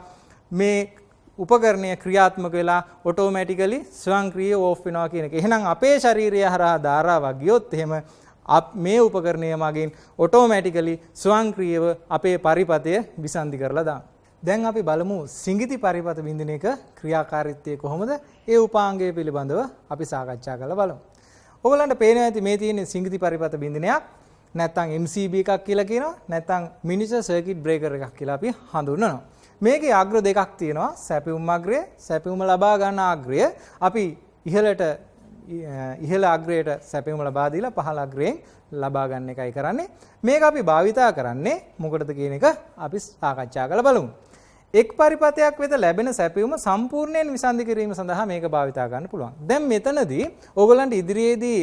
මේ උපකරණය ක්‍රියාත්මක වෙලා ඔටෝමැටිකලි ස්වයංක්‍රීය ඕෆ් වෙනවා කියන එක. එහෙනම් අපේ ශරීරය හරහා ධාරාවක් ගියොත් එහෙම මේ උපකරණය මගින් ඔටෝමැටිකලි ස්වයංක්‍රීයව අපේ පරිපතය විසන්ධි කරලා දානවා. දැන් අපි බලමු සිඟිති පරිපත බින්දින එක ක්‍රියාකාරීත්වය කොහොමද? ඒ උපාංගය පිළිබඳව අපි සාකච්ඡා කරලා බලමු. ඔයගලන්ට පේනවා ඇති මේ තියෙන සිඟිති පරිපත බින්දිනයක් නැත්නම් MCB එකක් කියලා කියනවා. නැත්නම් මිනිචර් සර්කිට් බ්‍රේකර් එකක් කියලා අපි හඳුන්වනවා. මේකේ අග්‍ර දෙකක් තියෙනවා. සැපියුම් අග්‍රය, සැපියුම ලබා ගන්න අග්‍රය. අපි ඉහළ අග්‍රයට සැපියුම ලබා දීලා පහළ අග්‍රයෙන් ලබා ගන්න එකයි කරන්නේ. මේක අපි භාවිතා කරන්නේ මොකටද කියන එක අපි සාකච්ඡා කරලා බලමු. එක් පරිපතයක් වෙත ලැබෙන සැපියුම සම්පූර්ණයෙන් විසන්ධි කිරීම සඳහා මේක භාවිතා ගන්න පුළුවන්. දැන් මෙතනදී ඕගොල්ලන්ට ඉදිරියේදී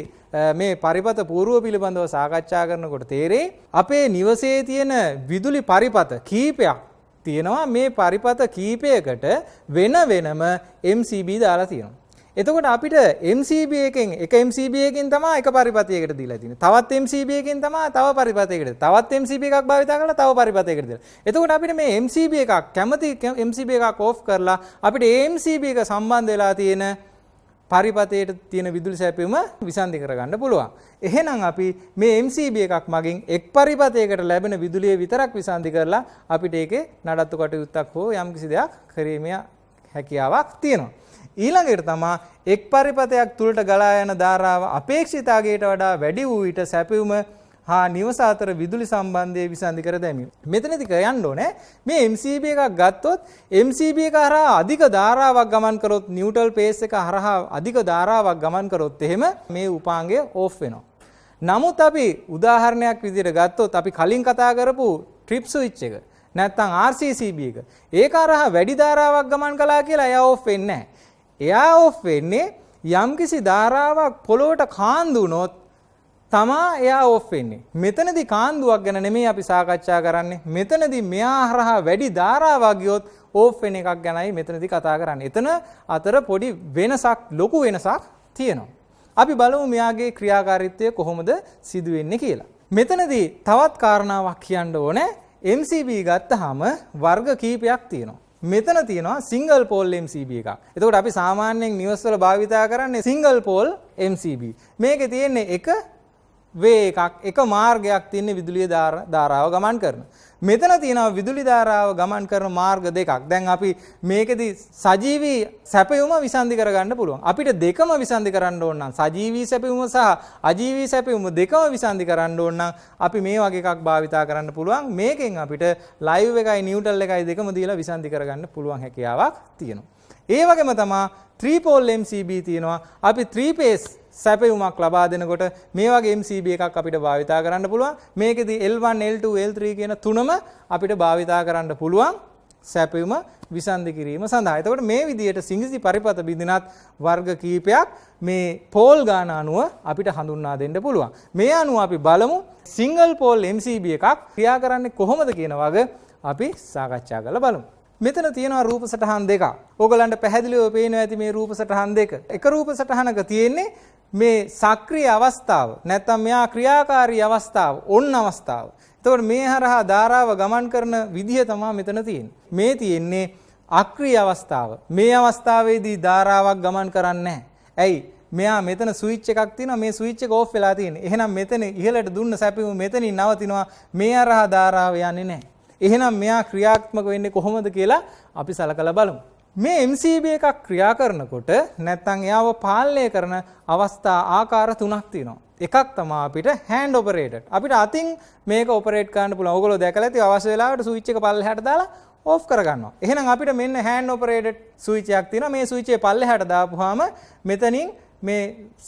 මේ පරිපත పూర్ව පිළිබඳව සාකච්ඡා කරනකොට තේරෙයි අපේ නිවසේ තියෙන විදුලි පරිපත කීපයක් තියෙනවා. මේ පරිපත කීපයකට වෙන වෙනම MCB දාලා තියෙනවා. එතකොට අපිට MCB එකෙන් එක MCB එකකින් තමයි එක පරිපතයකට දීලා තියෙන්නේ. තවත් MCB එකකින් තමයි තව පරිපතයකට. තවත් MCB එකක් භාවිත කරලා තව පරිපතයකට දීලා. එතකොට අපිට මේ MCB එකක් කැමති MCB එකක් ඕෆ් කරලා අපිට MCB එක සම්බන්ධ වෙලා තියෙන පරිපතයට තියෙන විදුලි සැපයුම විසන්ධි කරගන්න පුළුවන්. එහෙනම් අපි මේ MCB එකක් මගින් එක් පරිපතයකට ලැබෙන විදුලිය විතරක් විසන්ධි කරලා අපිට ඒකේ නඩත්තු කටයුත්තක් හෝ යම්කිසි දෙයක් කිරීමේ හැකියාවක් තියෙනවා. ඊළඟට තමයි එක් පරිපතයක් තුලට ගලා යන ධාරාව අපේක්ෂිත අගයට වඩා වැඩි වූ විට සැපයුම හා නිවස අතර විදුලි සම්බන්ධය විසන්ධි කර දැමීම. මෙතනදී කියන්න ඕනේ මේ MCB එකක් ගත්තොත් MCB එක හරහා අධික ධාරාවක් ගමන් කරොත් නිව්ට්‍රල් පේස් එක හරහා අධික ධාරාවක් ගමන් කරොත් එහෙම මේ උපාංගය ඕෆ් වෙනවා. නමුත් අපි උදාහරණයක් විදිහට ගත්තොත් අපි කලින් කතා කරපු ට්‍රිප් ස්විච් එක නැත්නම් RCCB එක ඒක හරහා වැඩි ධාරාවක් ගමන් කළා කියලා එයා ඕෆ් වෙන්නේ නැහැ. එයා ඕෆ් වෙන්නේ යම්කිසි ධාරාවක් පොළොවට කාන්දු වුණොත් තමා එයා ඕෆ් වෙන්නේ. මෙතනදී කාන්දුවක් ගැන නෙමෙයි අපි සාකච්ඡා කරන්නේ. මෙතනදී මෙයා හරහා වැඩි ධාරාවක් ගියොත් ඕෆ් වෙන එකක් ගැනයි මෙතනදී කතා කරන්නේ. එතන අතර පොඩි වෙනසක් ලොකු වෙනසක් තියෙනවා. අපි බලමු මෙයාගේ ක්‍රියාකාරීත්වය කොහොමද සිදු වෙන්නේ කියලා. මෙතනදී තවත් කාරණාවක් කියන්න ඕනේ. MCB ගත්තාම වර්ග කීපයක් තියෙනවා. මෙතන තියෙනවා single pole MCB එකක්. එතකොට අපි සාමාන්‍යයෙන් නිවස් වල භාවිතා කරන්නේ single pole MCB. මේකේ තියෙන්නේ එක වේ එකක්, එක මාර්ගයක් තියෙන විදුලිය ධාරාව ගමන් කරන. මෙතන තියෙනවා විදුලි ධාරාව ගමන් කරන මාර්ග දෙකක්. දැන් අපි මේකෙදි සජීවී සැපයුම විසන්ධි කරගන්න පුළුවන්. අපිට දෙකම විසන්ධි කරන්න ඕන නම් සජීවී සැපයුම සහ අජීවී සැපයුම දෙකම විසන්ධි කරන්න ඕන නම් අපි මේ වගේ එකක් භාවිතා කරන්න පුළුවන්. මේකෙන් අපිට ලයිව් එකයි නියුට්‍රල් එකයි දෙකම දීලා විසන්ධි කරගන්න පුළුවන් හැකියාවක් තියෙනවා. ඒ වගේම තමයි 3 pole MCB තියෙනවා. අපි 3 phase සැපයුමක් ලබා දෙනකොට මේ වගේ MCB එකක් අපිට භාවිතා කරන්න පුළුවන්. මේකෙදි L1, L2, L3 කියන තුනම අපිට භාවිතා කරන්න පුළුවන් සැපයුම විසන්ධි කිරීම සඳහා. එතකොට මේ විදිහට සිංගිසි පරිපත බිඳිනත් වර්ග කීපයක් මේ පෝල් ගාන අනුව අපිට හඳුන්වා දෙන්න පුළුවන්. මේ අනුව අපි බලමු සිංගල් පෝල් MCB එකක් ක්‍රියා කරන්නේ කොහොමද කියන වග අපි සාකච්ඡා කරලා බලමු. මෙතන තියෙනවා රූප සටහන් දෙකක්. ඕගලන්ට පැහැදිලිව පේනවා ඇති මේ රූප සටහන් දෙක. එක රූප සටහනක තියෙන්නේ මේ සක්‍රීය අවස්ථාව නැත්නම් මෙයා ක්‍රියාකාරී අවස්ථාව ඔන්න අවස්ථාව. එතකොට මේ හරහා ධාරාව ගමන් කරන විදිහ තමයි මෙතන තියෙන්නේ. මේ තියෙන්නේ අක්‍රීය අවස්ථාව. මේ අවස්ථාවේදී ධාරාවක් ගමන් කරන්නේ නැහැ. ඇයි? මෙයා මෙතන ස්විච් එකක් තියෙනවා. මේ ස්විච් එක ඕෆ් වෙලා තියෙන්නේ. එහෙනම් මෙතන ඉහළට දුන්න සැපයුම මෙතනින් නවතිනවා. මේ හරහා ධාරාව යන්නේ නැහැ. එහෙනම් මෙයා ක්‍රියාත්මක වෙන්නේ කොහොමද කියලා අපි සලකලා බලමු. මේ MCB එකක් ක්‍රියා කරනකොට නැත්නම් එයාව පාලනය කරන අවස්ථා ආකාර තුනක් තියෙනවා. එකක් තමයි අපිට hand operated. අපිට අතින් මේක ඔපරේට් කරන්න පුළුවන්. ඕගොල්ලෝ දැකලා ඇති අවශ්‍ය වෙලාවට ස්විච් එක පල්ලෙහාට දාලා ඕෆ් කරගන්නවා. එහෙනම් අපිට මෙන්න hand operated ස්විච් එකක් තියෙනවා. මේ ස්විච් එක පල්ලෙහාට දාපුවාම මෙතනින් මේ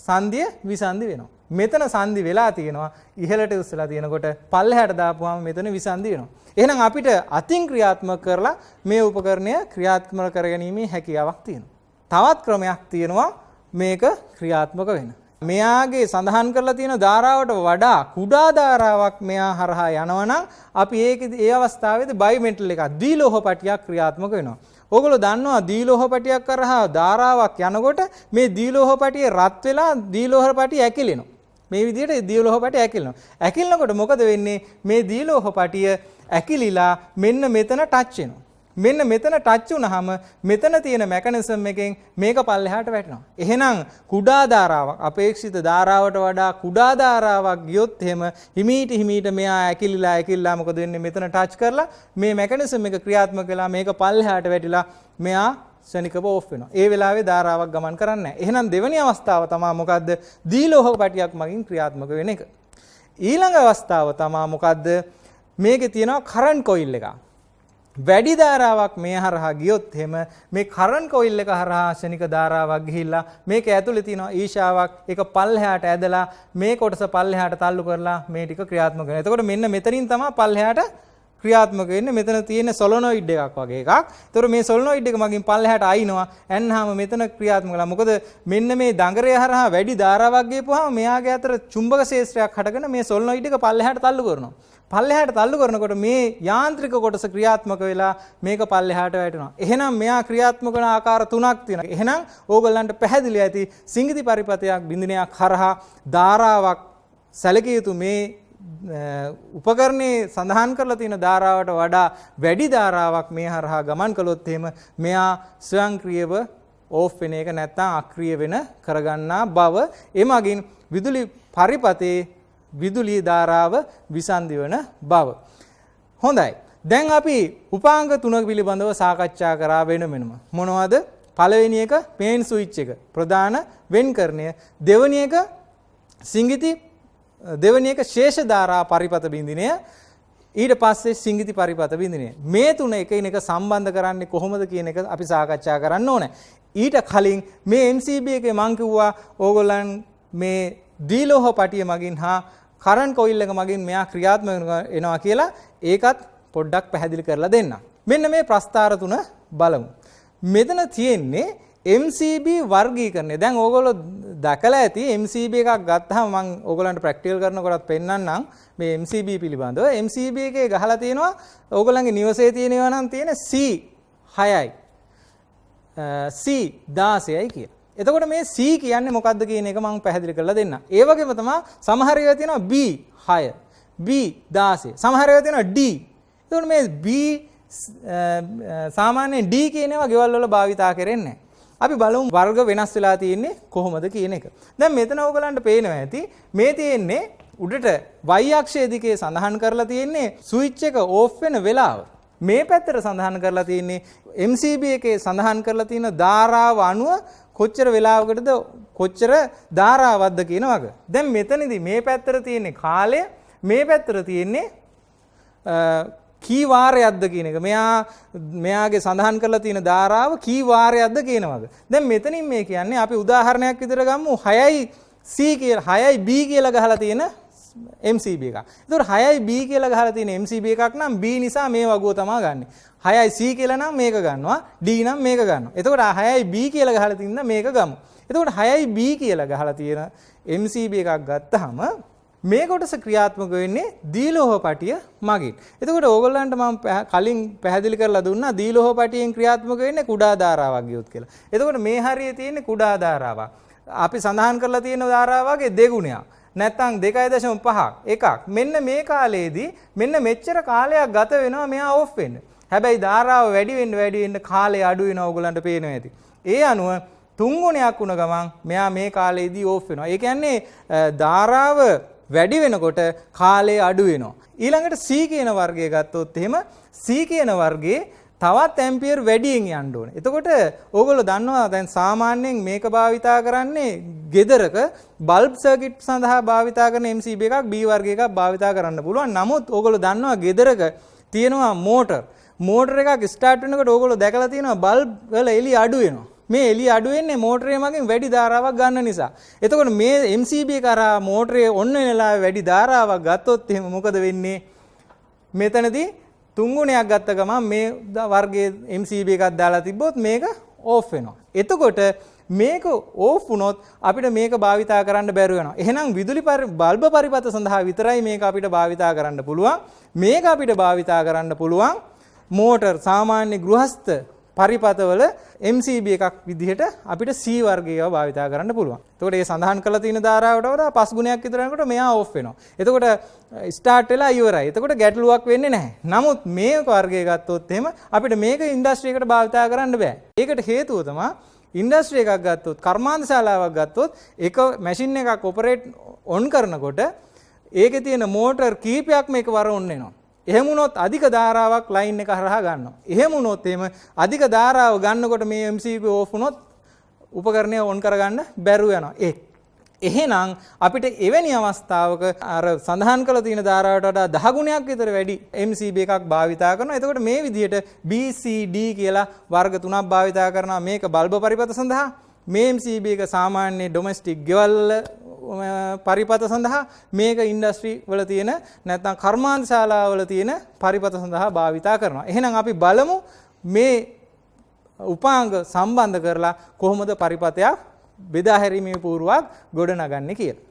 සංදිය විසන්ධි වෙනවා. මෙතන සංදි වෙලා තියෙනවා. ඉහළට උස්සලා තියෙනකොට පල්ලෙහාට දාපුවාම මෙතන විසන්ධි වෙනවා. එහෙනම් අපිට අතින් ක්‍රියාත්මක කරලා මේ උපකරණය ක්‍රියාත්මක කරගැනීමේ හැකියාවක් තියෙනවා. තවත් ක්‍රමයක් තියෙනවා මේක ක්‍රියාත්මක වෙන. මෙයාගේ සඳහන් කරලා තියෙන ධාරාවට වඩා කුඩා ධාරාවක් මෙයා හරහා යනවනම් අපි ඒ අවස්ථාවේදී බයිමෙටල් එකක් දීලෝහ පටියක් ක්‍රියාත්මක වෙනවා. ඕගොල්ලෝ දන්නවා දීලෝහ පටියක් කරහා ධාරාවක් යනකොට මේ දීලෝහ පටිය රත් වෙලා දීලෝහ පටිය ඇකිලෙනවා. මේ විදිහට දීලෝහ පටිය ඇකිලෙනවා. ඇකිලනකොට මොකද වෙන්නේ? මේ දීලෝහ පටිය ඇකිලිලා මෙන්න මෙතන ටච් වෙනවා. මෙන්න මෙතන ටච් වුනහම මෙතන තියෙන මෙකනිසම් එකෙන් මේක පල්ලෙහාට වැටෙනවා. එහෙනම් කුඩා ධාරාවක් අපේක්ෂිත ධාරාවට වඩා කුඩා ධාරාවක් ගියොත් එහෙම හිමීට මෙයා ඇකිලිලා මොකද වෙන්නේ? මෙතන ටච් කරලා මේ මෙකනිසම් එක ක්‍රියාත්මක වෙලා මේක පල්ලෙහාට වැටිලා මෙයා ශනිකව ඕෆ් වෙනවා. ඒ වෙලාවේ ධාරාවක් ගමන් කරන්නේ නැහැ. එහෙනම් දෙවෙනි අවස්ථාව තමයි මොකද්ද? දීලෝහ පටියක් මගින් ක්‍රියාත්මක වෙන එක. ඊළඟ අවස්ථාව තමයි මොකද්ද? මේකේ තියෙනවා කරන්ට් කොයිල් එකක්. වැඩි ධාරාවක් මේ හරහා ගියොත් එහෙම මේ කරන්ට් කොයිල් එක හරහා ශනික ධාරාවක් ගිහිල්ලා මේක ඇතුලේ තියෙනවා ඊශාවක් ඒක පල්ලෙහාට ඇදලා මේ කොටස පල්ලෙහාට තල්ලු කරලා මේ ටික ක්‍රියාත්මක වෙනවා. එතකොට මෙන්න මෙතනින් තමයි පල්ලෙහාට ක්‍රියාත්මක වෙන්නේ. මෙතන තියෙන සොලොනොයිඩ් එකක් වගේ එකක්. ඒතර මේ සොලොනොයිඩ් එක මගින් පල්ලෙහාට අයින්නවා. එන්නාම මෙතන ක්‍රියාත්මක වෙලා. මොකද මෙන්න මේ දඟරය හරහා වැඩි ධාරාවක් ගියපුවාම මෙයාගේ අතර චුම්බක ශේෂ්ත්‍රයක් හටගෙන මේ සොලොනොයිඩ් එක පල්ලෙහාට තල්ලු කරනවා. පල්ලෙහාට තල්ලු කරනකොට මේ යාන්ත්‍රික කොටස ක්‍රියාත්මක වෙලා මේක පල්ලෙහාට වැටෙනවා. එහෙනම් මෙයා ක්‍රියාත්මක වන ආකාර තුනක් තියෙනවා. එහෙනම් ඕගොල්ලන්ට පැහැදිලි ඇති සිංගිති පරිපතයක් බින්දිනයක් හරහා ධාරාවක් සැලකිය යුතු මේ උපකරණේ සඳහන් කරලා තියෙන ධාරාවට වඩා වැඩි ධාරාවක් මේ හරහා ගමන් කළොත් එහෙම මෙයා ස්වයංක්‍රීයව ඕෆ් වෙන එක නැත්නම් අක්‍රීය වෙන කරගන්නා බව එමගින් විදුලි පරිපතේ විදුලි ධාරාව විසන්ධි වන බව. හොඳයි. දැන් අපි උපාංග තුනක පිළිබඳව සාකච්ඡා කරා වෙනම. මොනවද? පළවෙනි එක මේන් ස්විච් එක ප්‍රධාන වෙන්කරණය. දෙවෙනි එක සිංගිති දෙවෙනි එක ශේෂ ධාරා පරිපත බින්දිනය. ඊට පස්සේ සිංගිති පරිපත බින්දිනය. මේ තුන එකිනෙක සම්බන්ධ කරන්නේ කොහොමද කියන එක අපි සාකච්ඡා කරන්න ඕනේ. ඊට කලින් මේ MCB එකේ මම කිව්වා ඕගොල්ලන් මේ දීලෝහ පටිය මගින් හා කරන්ට් කොයිල් එක මගින් මෙයා ක්‍රියාත්මක වෙනවා කියලා ඒකත් පොඩ්ඩක් පැහැදිලි කරලා දෙන්න. මෙන්න මේ ප්‍රස්තාර තුන බලමු. මෙතන තියෙන්නේ MCB වර්ගීකරණය. දැන් ඕගොල්ලෝ දැකලා ඇති MCB එකක් ගත්තාම මම ඕගොල්ලන්ට ප්‍රැක්ටිකල් කරනකොටත් පෙන්නන්නම් මේ MCB පිළිබඳව. MCB එකේ ගහලා තියෙනවා ඕගොල්ලන්ගේ නිවසේ තියෙනවා නම් තියෙන C6යි C16යි කියලා. එතකොට මේ C කියන්නේ මොකක්ද කියන එක මම පැහැදිලි කරලා දෙන්නම්. ඒ වගේම තමයි සමහර ඒවා තියෙනවා B6, B16. සමහර ඒවා තියෙනවා D. එතකොට මේ B සාමාන්‍යයෙන් D කියන ඒවා ගෙවල් වල භාවිතා කරන්නේ. අපි බලමු වර්ග වෙනස් වෙලා තියෙන්නේ කොහොමද කියන එක. දැන් මෙතන ඕගලන්ට පේනවා ඇති මේ තියෙන්නේ උඩට y අක්ෂයේ දිගේ සඳහන් කරලා තියෙන්නේ ස්විච් එක ඕෆ් වෙන වෙලාව. මේ පැත්තට සඳහන් කරලා තියෙන්නේ MCB එකේ සඳහන් කරලා තියෙන ධාරාව අනුව කොච්චර වෙලාවකටද කොච්චර ධාරාවක්ද කියන වග. දැන් මෙතනදී මේ පැත්තට තියෙන්නේ කාලය, මේ පැත්තට තියෙන්නේ කී වාරයක්ද කියන එක. මෙයාගේ සඳහන් කරලා තියෙන ධාරාව කී වාරයක්ද කියන වග. දැන් මෙතනින් මේ කියන්නේ අපි උදාහරණයක් විදිහට ගමු 6යි C කියලා 6යි B කියලා ගහලා තියෙන MCB එකක්. ඒතකොට 6යි B කියලා ගහලා තියෙන MCB එකක් නම් B නිසා මේ වගුව තමයි ගන්නෙ. 6යි C කියලා නම් මේක ගන්නවා, D නම් මේක ගන්නවා. එතකොට 6යි B කියලා ගහලා තින්න මේක ගමු. එතකොට 6යි B කියලා ගහලා තියෙන MCB එකක් ගත්තාම මේ කොටස ක්‍රියාත්මක වෙන්නේ දීලෝහ පටිය මගින්. එතකොට ඕගොල්ලන්ට මම කලින් පැහැදිලි කරලා දුන්නා දීලෝහ පටියෙන් ක්‍රියාත්මක වෙන්නේ කුඩා ධාරාවක් ගියොත් කියලා. එතකොට මේ හරිය තියෙන්නේ කුඩා ධාරාවක්. අපි සඳහන් කරලා තියෙන ධාරාවගේ දෙගුණයක්. නැත්තම් 2.5ක් එකක්. මෙන්න මේ කාලයේදී මෙන්න මෙච්චර කාලයක් ගත වෙනවා මෙයා ඕෆ් වෙන්න. හැබැයි ධාරාව වැඩි වෙන්න කාලය අඩු වෙනවා ඕගලන්ට පේනවා ඇති. ඒ අනුව 3 ගුණයක් වුණ ගමන් මෙයා මේ කාලයේදී ඕෆ් වෙනවා. ඒ කියන්නේ ධාරාව වැඩි වෙනකොට කාලය අඩු වෙනවා. ඊළඟට C කියන වර්ගය ගත්තොත් එහෙම C කියන වර්ගයේ තවත් ඇම්පියර් වැඩියෙන් යන්න ඕනේ. එතකොට ඕගොල්ලෝ දන්නවා දැන් සාමාන්‍යයෙන් මේක භාවිතා කරන්නේ ගෙදරක බල්බ් සර්කිට් සඳහා භාවිතා කරන MCB එකක් B වර්ග එකක් භාවිතා කරන්න පුළුවන්. නමුත් ඕගොල්ලෝ දන්නවා ගෙදරක තියෙනවා මෝටර් එකක් ස්ටාර්ට් වෙනකොට ඕගොල්ලෝ දැකලා තියෙනවා බල්බ් වල එළිය අඩු වෙනවා. මේ එළිය අඩු වෙන්නේ මෝටරේ මගින් වැඩි ධාරාවක් ගන්න නිසා. එතකොට මේ MCB එක කරා මෝටරේ ඔන්න වෙන වෙලාවේ වැඩි ධාරාවක් ගත්තොත් එහෙම මොකද වෙන්නේ? මෙතනදී 3 ගුණයක් ගත්ත ගමන් මේ වර්ගයේ MCB එකක් දාලා තිබ්බොත් මේක ඕෆ් වෙනවා. එතකොට මේක ඕෆ් වුණොත් අපිට මේක භාවිතා කරන්න බැරුව වෙනවා. එහෙනම් විදුලි බල්බ පරිපථ සඳහා විතරයි මේක අපිට භාවිතා කරන්න පුළුවන්. මේක අපිට භාවිතා කරන්න පුළුවන් මෝටර් සාමාන්‍ය ගෘහස්ත පරිපථවල MCB එකක් විදිහට අපිට C වර්ගයව භාවිතා කරන්න පුළුවන්. එතකොට මේ සඳහන් කරලා තියෙන ධාරාවට වඩා 5 ගුණයක් විතර යනකොට මෙයා ඕෆ් වෙනවා. එතකොට ස්ටාර්ට් වෙලා ඉවරයි. එතකොට ගැටලුවක් වෙන්නේ නැහැ. නමුත් මේ වර්ගය ගත්තොත් එහෙම අපිට මේක ඉන්ඩස්ට්‍රි එකට භාවිතා කරන්න බෑ. ඒකට හේතුව තමයි ඉන්ඩස්ට්‍රි එකක් ගත්තොත් කර්මාන්ත ශාලාවක් ගත්තොත් එක මැෂින් එකක් ඔපරේට් ඔන් කරනකොට ඒකේ තියෙන මෝටර් කීපයක්ම එකවර ඔන් වෙනවා. එහෙම වුණොත් අධික ධාරාවක් ලයින් එක හරහා ගන්නවා. එහෙම වුණොත් එහෙම අධික ධාරාව ගන්නකොට මේ MCB ඕෆ් වුණොත් උපකරණය ඔන් කරගන්න බැරුව යනවා. එහෙනම් අපිට එවැනි අවස්ථාවක අර සඳහන් කළ තියෙන ධාරාවට වඩා 10 ගුණයක් විතර වැඩි MCB එකක් භාවිතා කරනවා. එතකොට මේ විදිහට B C D කියලා වර්ග තුනක් භාවිතා කරනවා. මේක බල්බ පරිපථ සඳහා, මේ MCB එක සාමාන්‍ය ඩොමෙස්ටික් ගෙවල් පරිපථ සඳහා, මේක ඉන්ඩස්ට්‍රි වල තියෙන නැත්නම් කර්මාන්ත ශාලාවල තියෙන පරිපථ සඳහා භාවිතා කරනවා. එහෙනම් අපි බලමු මේ උපාංග සම්බන්ධ කරලා කොහොමද පරිපථයක් බෙදා හැරීමේ පුවරුවක් ගොඩනගන්නේ කියලා.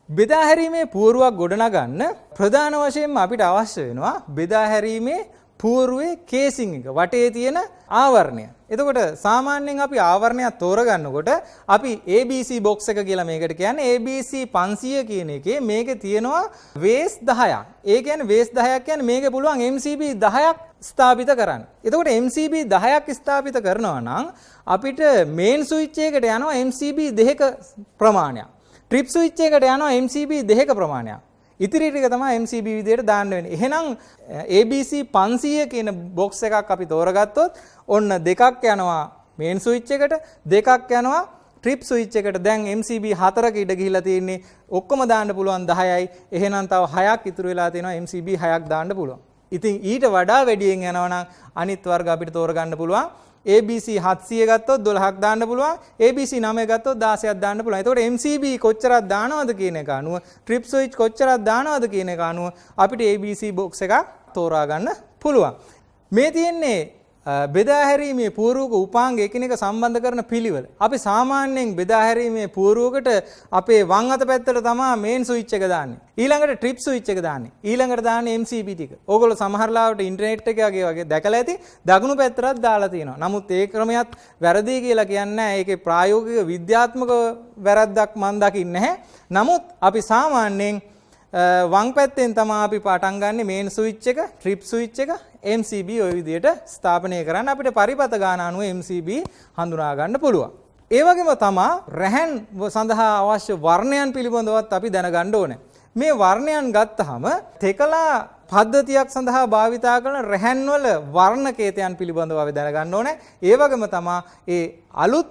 බෙදා හැරීමේ පුවරුවක් ගොඩනගන්න ප්‍රධාන වශයෙන්ම අපිට අවශ්‍ය වෙනවා බෙදා හැරීමේ පුවරුවේ කේසින් එක, වටේ තියෙන ආවරණය. එතකොට සාමාන්‍යයෙන් අපි ආවරණයක් තෝරගන්නකොට අපි ABC box එක කියලා මේකට කියන්නේ ABC 500 කියන එකේ මේකේ තියෙනවා වේස් 10ක්. ඒ කියන්නේ වේස් 10ක් කියන්නේ මේකේ පුළුවන් MCB 10ක් ස්ථාපිත කරන්න. එතකොට MCB 10ක් ස්ථාපිත කරනවා නම් අපිට මේන් ස්විච් එකකට යනවා MCB 2ක ප්‍රමාණයක්. ට්‍රිප් ස්විච් එකට යනවා MCB 2ක ප්‍රමාණයක්. ඉතිරි ටික තමයි MCB විදියට දාන්න වෙන්නේ. එහෙනම් ABC 500 කියන box එකක් අපි තෝරගත්තොත් ඔන්න දෙකක් යනවා මේන් ස්විච් එකට, දෙකක් යනවා ට්‍රිප් ස්විච් එකට. දැන් MCB 4ක ඉඩ ගිහිලා තියෙන්නේ. ඔක්කොම දාන්න පුළුවන් 10යි. එහෙනම් තව 6ක් ඉතුරු වෙලා තියෙනවා. MCB 6ක් දාන්න පුළුවන්. ඉතින් ඊට වඩා වැඩියෙන් යනවා නම් අනිත් වර්ග අපිට තෝරගන්න පුළුවන්. ABC 700 ගත්තොත් 12ක් දාන්න පුළුවන්. ABC 9 ගත්තොත් 16ක් දාන්න පුළුවන්. එතකොට MCB කොච්චරක් දානවද කියන එක අනුව, ට්‍රිප් ස්විච් කොච්චරක් දානවද කියන එක අනුව අපිට ABC box එකක් තෝරා ගන්න පුළුවන්. මේ තියෙන්නේ බෙදා හැරීමේ පුවරුවක උපාංග එකිනෙක සම්බන්ධ කරන පිළිවෙල. අපි සාමාන්‍යයෙන් බෙදා හැරීමේ පුවරුවකට අපේ වම් අත පැත්තට තමයි මේන් ස්විච් එක දාන්නේ. ඊළඟට ට්‍රිප් ස්විච් එක දාන්නේ. ඊළඟට දාන්නේ MCB ටික. ඕගොල්ලෝ සමහර ලාවට ඉන්ටර්නෙට් එකේ වගේ දැකලා ඇති දකුණු පැත්තටත් දාලා තියෙනවා. නමුත් ඒ ක්‍රමයක් වැරදි කියලා කියන්නේ නැහැ. ඒකේ ප්‍රායෝගික විද්‍යාත්මක වැරද්දක් මම දකින්නේ නැහැ. නමුත් අපි සාමාන්‍යයෙන් වම් පැත්තෙන් තමයි අපි පටන් ගන්න මේන් ස්විච් එක, ට්‍රිප් ස්විච් එක, MCB ওই විදිහට ස්ථාපනය කරන්න අපිට පරිපත ගාන අනුව MCB හඳුනා ගන්න පුළුවන්. ඒ වගේම තමයි රැහන් සඳහා අවශ්‍ය වර්ණයන් පිළිබඳවත් අපි දැනගන්න ඕනේ. මේ වර්ණයන් ගත්තාම තෙකලා පද්ධතියක් සඳහා භාවිතා කරන රැහන් වල වර්ණ කේතයන් පිළිබඳව අපි දැනගන්න ඕනේ. ඒ වගේම තමයි ඒ අලුත්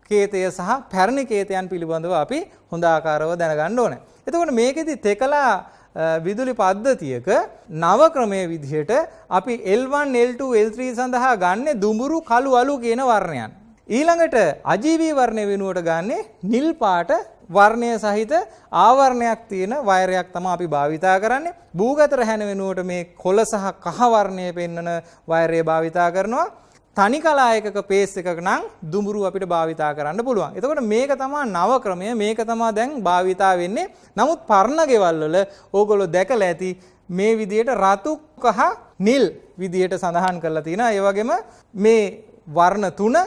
කේතය සහ පැරණි කේතයන් පිළිබඳව අපි හොඳ ආකාරව දැනගන්න ඕනේ. එතකොට මේකෙදි තෙකලා විදුලි පද්ධතියක නව ක්‍රමයේ විදිහට අපි L1, L2, L3 සඳහා ගන්නේ දුඹුරු කළු අලු කියන වර්ණයන්. ඊළඟට අජීවී වර්ණය වෙනුවට ගන්නේ නිල් පාට වර්ණය සහිත ආවරණයක් තියෙන වයරයක් තමයි අපි භාවිතා කරන්නේ. භූගත රැහැන වෙනුවට මේ කොළ සහ කහ වර්ණය පෙන්වන වයරය භාවිතා කරනවා. තනි කලා එකක පේස් එකක නම් දුඹුරු අපිට භාවිතා කරන්න පුළුවන්. එතකොට මේක තමයි නව ක්‍රමය. මේක තමයි දැන් භාවිතා වෙන්නේ. නමුත් පරණ ගෙවල් වල ඕගොල්ලෝ දැකලා ඇති මේ විදිහට රතු කහ නිල් විදිහට සඳහන් කරලා තියෙනවා. ඒ වගේම මේ වර්ණ තුන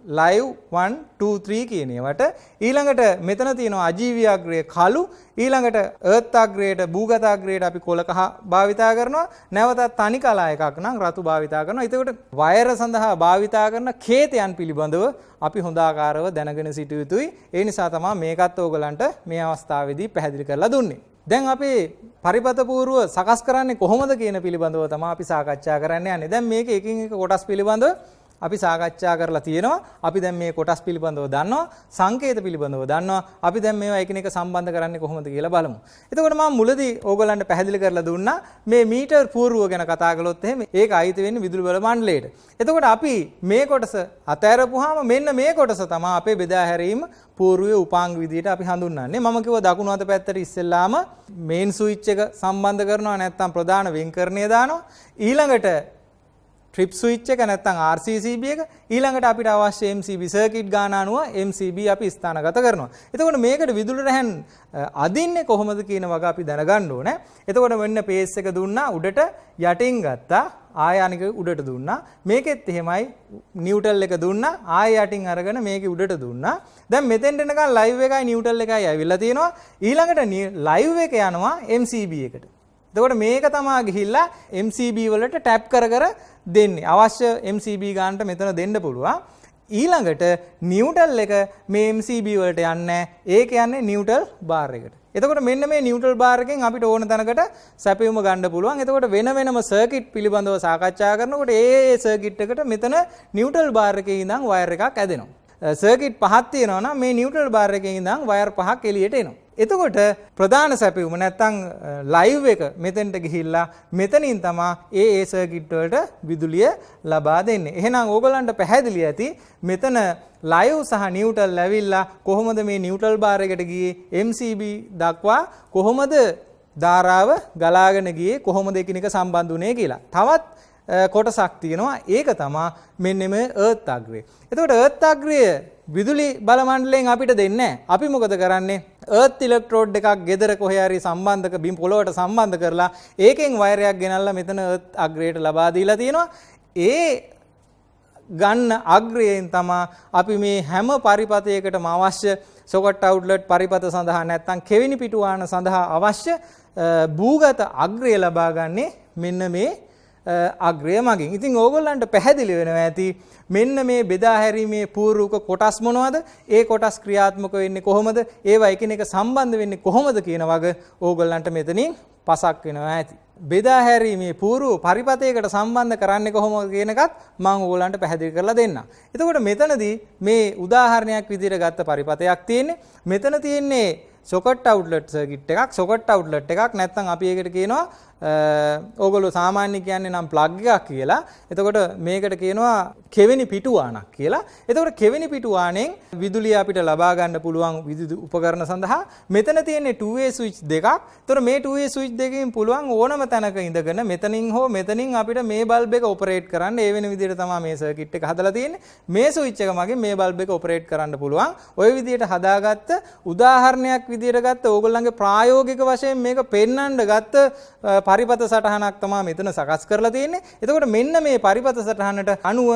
live 1 2 3 කියන ඒවට ඊළඟට මෙතන තියෙනවා අජීවී අග්‍රය කළු ඊළඟට earth අග්‍රයට භූගත අග්‍රයට අපි කොළ කහ භාවිතා කරනවා නැවතත් තනි කලා එකක් නම් රතු භාවිතා කරනවා. ඒකට වයර සඳහා භාවිතා කරන කේතයන් පිළිබඳව අපි හොඳ ආකාරව දැනගෙන සිටිය යුතුයි. ඒ නිසා තමයි මේකත් ඕගලන්ට මේ අවස්ථාවේදී පැහැදිලි කරලා දුන්නේ. දැන් අපි පරිපත පූර්ව සකස් කරන්නේ කොහොමද කියන පිළිබඳව තමයි අපි සාකච්ඡා කරන්න යන්නේ. දැන් මේක එකින් එක කොටස් පිළිබඳව අපි සාකච්ඡා කරලා තියෙනවා. අපි දැන් මේ කොටස් පිළිබඳව දන්නවා. සංකේත පිළිබඳව දන්නවා. අපි දැන් මේවා එකිනෙක සම්බන්ධ කරන්නේ කොහොමද කියලා බලමු. එතකොට මම මුලදී ඕගලන්ට පැහැදිලි කරලා දුන්නා මේ මීටර් පූර්ව ගැන කතා කළොත් එහෙම ඒක අයිති වෙන්නේ විදුලි බල මණ්ඩලයට. එතකොට අපි මේ කොටස අතෑරපුවාම මෙන්න මේ කොටස තමයි අපේ බෙදා හැරීම පූර්වයේ උපාංග විදියට අපි හඳුන්වන්නේ. මම කිව්වා දකුණු අත පැත්තට ඉස්සෙල්ලාම මේන් ස්විච් එක සම්බන්ධ කරනවා නැත්නම් ප්‍රධාන වෙන්කරණය දානවා. ඊළඟට ට්‍රිප් ස්විච් එක නැත්නම් RCCB එක ඊළඟට අපිට අවශ්‍ය MCB සර්කිට් ගාන අනුව MCB අපි ස්ථානගත කරනවා. එතකොට මේකට විදුලි රැහන් අදින්නේ කොහොමද කියන වග අපි දැනගන්න ඕනේ. එතකොට වෙන්න පේස් එක දුන්නා උඩට යටින් ගත්තා ආය අනික උඩට දුන්නා. මේකෙත් එහෙමයි නිව්ටල් එක දුන්නා ආය යටින් අරගෙන මේකේ උඩට දුන්නා. දැන් මෙතෙන්ට එනකන් ලයිව් එකයි නිව්ටල් එකයි ඇවිල්ලා තියෙනවා. ඊළඟට ලයිව් එක යනවා MCB එකට. එතකොට මේක තමයි ගිහිල්ලා MCB වලට ටැප් කර කර දෙන්නේ. අවශ්‍ය MCB ගානට මෙතන දෙන්න පුළුවන්. ඊළඟට නිව්ටල් එක මේ MCB වලට යන්නේ ඒක යන්නේ නිව්ටල් බාර් එකට. එතකොට මෙන්න මේ නිව්ටල් බාර් එකෙන් අපිට ඕන තැනකට සැපයුම ගන්න පුළුවන්. එතකොට වෙන වෙනම සර්කිට් පිළිබඳව සාකච්ඡා කරනකොට ඒ සර්කිට් එකට මෙතන නිව්ටල් බාර් එකේ ඉඳන් වයර් එකක් ඇදෙනවා. සර්කිට් පහක් තියෙනවා නම් මේ නිව්ටල් බාර් එකේ ඉඳන් වයර් පහක් එළියට එනවා. එතකොට ප්‍රධාන සැපයුම නැත්තම් ලයිව් එක මෙතෙන්ට ගිහිල්ලා මෙතනින් තමයි ඒ සර්කිට් වලට විදුලිය ලබා දෙන්නේ. එහෙනම් ඕගලන්ට පැහැදිලි ඇති මෙතන ලයිව් සහ නිව්ටල් ඇවිල්ලා කොහොමද මේ නිව්ටල් බාර් එකට ගියේ MCB දක්වා කොහොමද ධාරාව ගලාගෙන ගියේ කොහොමද එකිනෙක සම්බන්ධ වුනේ කියලා. තවත් කොටසක් තියෙනවා. ඒක තමයි මෙන්න මේ earth අග්‍රය. එතකොට earth අග්‍රය විදුලි බල මණ්ඩලයෙන් අපිට දෙන්නේ නැහැ. අපි මොකද කරන්නේ? earth electrode එකක් ගෙදර කොහේ හරි සම්බන්ධක බිම් පොළොවට සම්බන්ධ කරලා ඒකෙන් වයරයක් ගෙනල්ලා මෙතන earth අග්‍රයට ලබා දීලා තියෙනවා. ඒ ගන්න අග්‍රයෙන් තමයි අපි මේ හැම පරිපතයකටම අවශ්‍ය සොකට් අවුට්ලට් පරිපත සඳහා නැත්නම් කෙවිනි පිටුවාන සඳහා අවශ්‍ය භූගත අග්‍රය ලබා ගන්නේ මෙන්න මේ අග්‍රය මගින්. ඉතින් ඕගොල්ලන්ට පැහැදිලි වෙනවා ඇති මෙන්න මේ බෙදා හැරීමේ පූර්වක කොටස් මොනවද? ඒ කොටස් ක්‍රියාත්මක වෙන්නේ කොහොමද? ඒවා එකිනෙක සම්බන්ධ වෙන්නේ කොහොමද කියන වග ඕගොල්ලන්ට මෙතනින් පසක් වෙනවා ඇති. බෙදා හැරීමේ පූර්ව පරිපතයකට සම්බන්ධ කරන්නේ කොහොමද කියන එකත් මම ඕගොල්ලන්ට පැහැදිලි කරලා දෙන්නම්. එතකොට මෙතනදී මේ උදාහරණයක් විදිහට ගත්ත පරිපතයක් තියෙන්නේ. මෙතන තියෙන්නේ සොකට් අවුට්ලට් සර්කිට් එකක්, සොකට් අවුට්ලට් එකක් නැත්නම් අපි ඒකට කියනවා ඕගොල්ලෝ සාමාන්‍ය කියන්නේ නම් ප්ලග් එකක් කියලා. එතකොට මේකට කියනවා කෙවෙනි පිටුවාණක් කියලා. එතකොට කෙවෙනි පිටුවාණෙන් විදුලිය අපිට ලබා ගන්න පුළුවන් විදුලි උපකරණ සඳහා මෙතන තියෙන්නේ 2way ස්විච් දෙකක්. එතකොට මේ 2way ස්විච් දෙකකින් පුළුවන් ඕනම තැනක ඉඳගෙන මෙතනින් හෝ මෙතනින් අපිට මේ බල්බ් එක ඔපරේට් කරන්න ඒ වෙන විදිහට තමයි මේ සර්කිට් එක හදලා තියෙන්නේ. මේ ස්විච් එක මගින් මේ බල්බ් එක ඔපරේට් කරන්න පුළුවන්. ওই විදිහට හදාගත්ත උදාහරණයක් විදිහට ගත්ත ඕගොල්ලන්ගේ ප්‍රායෝගික වශයෙන් මේක පෙන්වන්න ගත්ත පරිපත සටහනක් තමයි මෙතන සකස් කරලා තියෙන්නේ. එතකොට මෙන්න මේ පරිපත සටහනට අනුව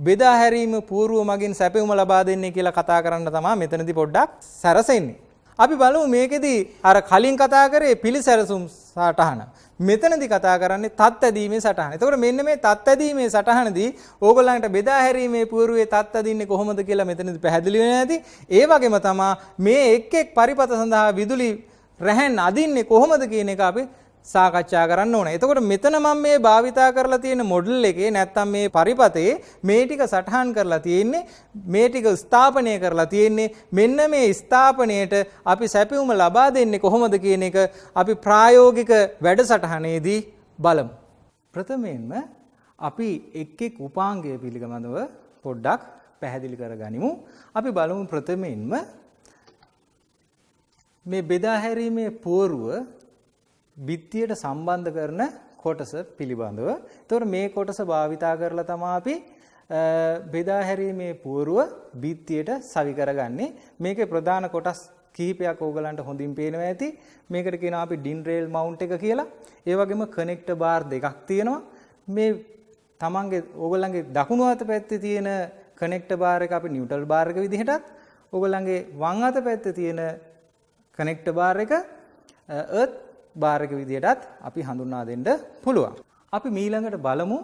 බෙදා හැරීම පූර්ව මගින් සැපයුම ලබා දෙන්නේ කියලා කතා කරන්න තමයි මෙතනදී පොඩ්ඩක් සැරසෙන්නේ. අපි බලමු මේකෙදි අර කලින් කතා කරේ පිළිසැරසුම් සටහන. මෙතනදී කතා කරන්නේ තත් ඇදීමේ සටහන. එතකොට මෙන්න මේ තත් ඇදීමේ සටහනදී ඕගොල්ලන්ට බෙදා හැරීමේ පුවරුවේ තත් ඇදින්නේ කොහොමද කියලා මෙතනදී පැහැදිලි වෙන්නේ නැති. ඒ වගේම තමයි මේ එක් එක් පරිපත සඳහා විදුලි රැහැන් අදින්නේ කොහොමද කියන එක අපි සාකච්ඡා කරන්න ඕනේ. එතකොට මෙතන මම මේ භාවිතා කරලා තියෙන මොඩල් එකේ නැත්තම් මේ පරිපතේ මේ ටික සටහන් කරලා තියෙන්නේ මේ ටික ස්ථාපනය කරලා තියෙන්නේ මෙන්න මේ ස්ථාපනයට අපි සැපයුම ලබා දෙන්නේ කොහොමද කියන එක අපි ප්‍රායෝගික වැඩසටහනේදී බලමු. ප්‍රථමයෙන්ම අපි එක් එක් උපාංගය පිළිබඳව පොඩ්ඩක් පැහැදිලි කරගනිමු. අපි බලමු ප්‍රථමයෙන්ම මේ බෙදා හැරීමේ පුවරුව බිත්තියට සම්බන්ධ කරන කොටස පිළිබඳව. ඒතකොට මේ කොටස භාවිතා කරලා තමයි අපි බෙදා හැරීමේ පුවරුව බිත්තියට සවි කරගන්නේ. මේකේ ප්‍රධාන කොටස් කිහිපයක් ඕගලන්ට හොඳින් පේනවා ඇති. මේකට කියනවා අපි ඩින් රේල් මවුන්ට් එක කියලා. ඒ වගේම කනෙක්ටර් බාර් දෙකක් තියෙනවා. මේ තමන්ගේ ඕගලන්ගේ දකුණු අත පැත්තේ තියෙන කනෙක්ටර් බාර් එක අපි නියුට්‍රල් බාර් එක විදිහටත් ඕගලන්ගේ වම් අත පැත්තේ තියෙන කනෙක්ටර් බාර් එක අර්ත් බාර් එක විදිහටත් අපි හඳුන්වා දෙන්න පුළුවන්. අපි ඊළඟට බලමු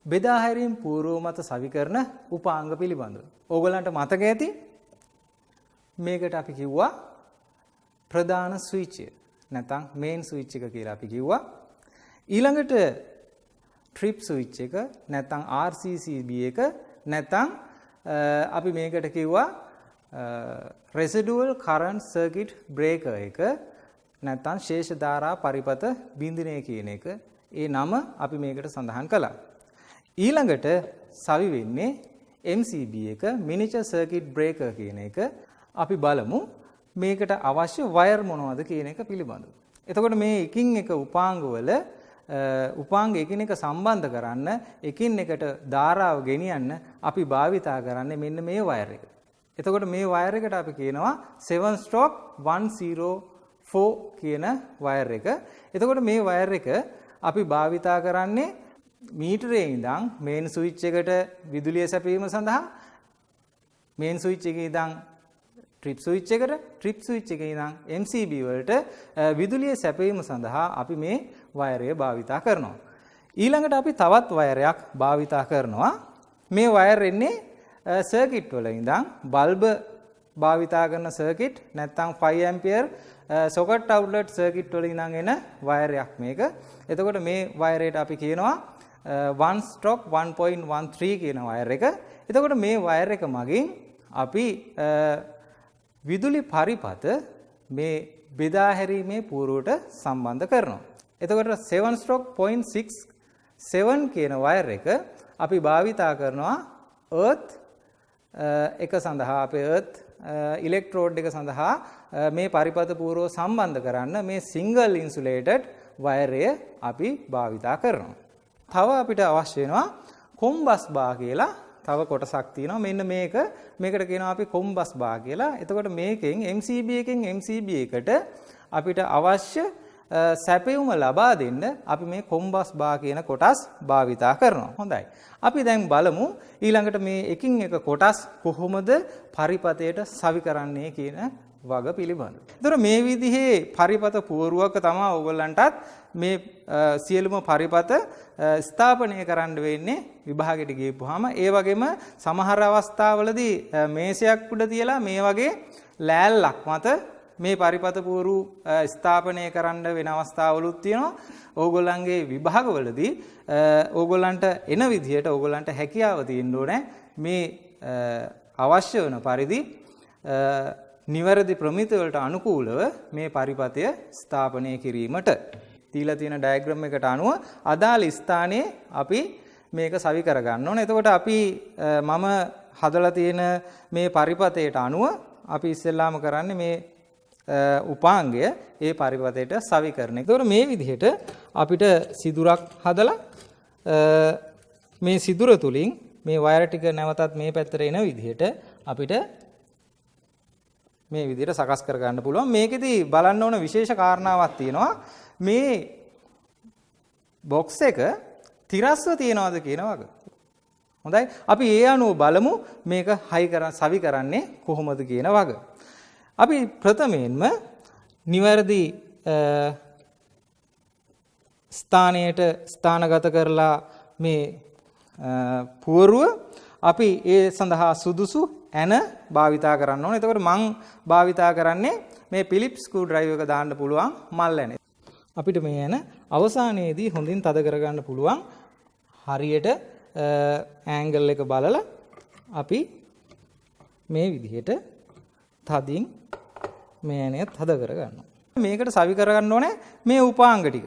බෙදා හැරීම් පූර්ව මත සවි කරන උපාංග පිළිබඳව. ඕගලන්ට මතක ඇති මේකට අපි කිව්වා ප්‍රධාන ස්විච් එක. නැත්නම් මේන් ස්විච් එක කියලා අපි කිව්වා. ඊළඟට ට්‍රිප් ස්විච් එක නැත්නම් RCCB එක නැත්නම් අපි මේකට කිව්වා residual current circuit breaker එක නැත්නම් ශේෂ ධාරා පරිපත බින්දිනය කියන එක ඒ නම අපි මේකට සඳහන් කළා. ඊළඟට සවි වෙන්නේ MCB එක miniature circuit breaker කියන එක. අපි බලමු මේකට අවශ්‍ය වයර් මොනවද කියන එක පිළිබඳව. එතකොට මේ එකින් එක උපාංගවල උපාංග එකිනෙක සම්බන්ධ කරන්න එකින් එකට ධාරාව ගෙනියන්න අපි භාවිතා කරන්නේ මෙන්න මේ වයර් එක. එතකොට මේ වයර් එකට අපි කියනවා 7 stroke 104 කියන වයර් එක. එතකොට මේ වයර් එක අපි භාවිතා කරන්නේ මීටරේ ඉඳන් මේන් ස්විච් එකට විදුලිය සැපයීම සඳහා මේන් ස්විච් එකේ ඉඳන් ට්‍රිප් ස්විච් එකට ට්‍රිප් ස්විච් එකේ ඉඳන් MCB වලට විදුලිය සැපයීම සඳහා අපි මේ වයරය භාවිතා කරනවා. ඊළඟට අපි තවත් වයරයක් භාවිතා කරනවා. මේ වයර් එන්නේ සර්කිට් වල ඉඳන් බල්බ භාවිතා කරන සර්කිට් නැත්නම් 5 ඇම්පියර් සොකට් අවුට්ලට් සර්කිට් වල ඉඳන් එන වයරයක් මේක. එතකොට මේ වයරයට අපි කියනවා 1 stroke 1.13 කියන වයර් එක. එතකොට මේ වයර් එක මගින් අපි විදුලි පරිපත මේ බෙදා හැරීමේ පුවරුවට සම්බන්ධ කරනවා. එතකොට 7 stroke 0.67 කියන වයර් එක අපි භාවිතා කරනවා earth එක සඳහා අපේ earth ඉලෙක්ට්‍රෝඩ් එක සඳහා මේ පරිපත පුවරුව සම්බන්ධ කරන්න මේ single insulated වයරය අපි භාවිතා කරනවා. තව අපිට අවශ්‍ය වෙනවා කොම්බස් බා කියලා තව කොටසක් තියෙනවා. මෙන්න මේකට කියනවා අපි කොම්බස් බා කියලා. එතකොට මේකෙන් MCB එකෙන් MCB එකට අපිට අවශ්‍ය සැපයුම ලබා දෙන්න අපි මේ කොම්බස් බා කියන කොටස් භාවිතා කරනවා. හොඳයි. අපි දැන් බලමු ඊළඟට මේ එකින් එක කොටස් කොහොමද පරිපතයට සවි කරන්නේ කියන වග පිළිබඳව. ඒතර මේ විදිහේ පරිපත පුවරුවක තමයි ඕගොල්ලන්ටත් මේ සියලුම පරිපත ස්ථාපනය කරන්න වෙන්නේ විභාගයට ගියපුවාම. ඒ වගේම සමහර අවස්ථාවලදී මේසයක් උඩ තියලා මේ වගේ ලෑල්ලක් මත මේ පරිපත පුවරු ස්ථාපනය කරන්න වෙන අවස්ථාවලුත් තියෙනවා. ඕගොල්ලන්ගේ විභාගවලදී ඕගොල්ලන්ට එන විදිහට ඕගොල්ලන්ට හැකියාව තියෙන්න ඕනේ මේ අවශ්‍ය වෙන පරිදි නිවැරදි ප්‍රමිති වලට අනුකූලව මේ පරිපතය ස්ථාපනය කිරීමට දීලා තියෙන ඩයග්‍රෑම් එකට අනුව අදාළ ස්ථානයේ අපි මේක සවි කරගන්න ඕනේ. එතකොට අපි මම හදලා තියෙන මේ පරිපතයට අනුව අපි ඉස්සෙල්ලාම කරන්නේ මේ උපාංගය ඒ පරිපතයට සවි කරන එක. ඒතකොට මේ විදිහට අපිට සිදුරක් හදලා මේ සිදුර තුලින් මේ වයර් ටික නැවතත් මේ පැත්තට එන විදිහට අපිට මේ විදිහට සකස් කර ගන්න පුළුවන්. මේකෙදි බලන්න ඕන විශේෂ කාරණාවක් තියෙනවා. මේ බොක්ස් එක තිරස්ව තියනවාද කියන වග. හොඳයි. අපි ඒ අනුව බලමු මේක සවි කරන්නේ කොහොමද කියන වග. අපි ප්‍රථමයෙන්ම නිවැරදි ස්ථානයට ස්ථානගත කරලා මේ පුවරුව අපි ඒ සඳහා සුදුසු ඇන භාවිතා කරන්න ඕනේ. එතකොට මං භාවිතා කරන්නේ මේ පිලිප්ස් ස්ක්‍රූ ඩ්‍රයිවර් එක දාන්න පුළුවන් මල් ඇන. අපිට මේ ඇන අවසානයේදී හොඳින් තද කරගන්න පුළුවන්. හරියට ඇන්ගල් එක බලලා අපි මේ විදිහට තදින් මේ ඇනය තද කරගන්නවා. මේකට සවි කරගන්න ඕනේ මේ උපාංග ටික.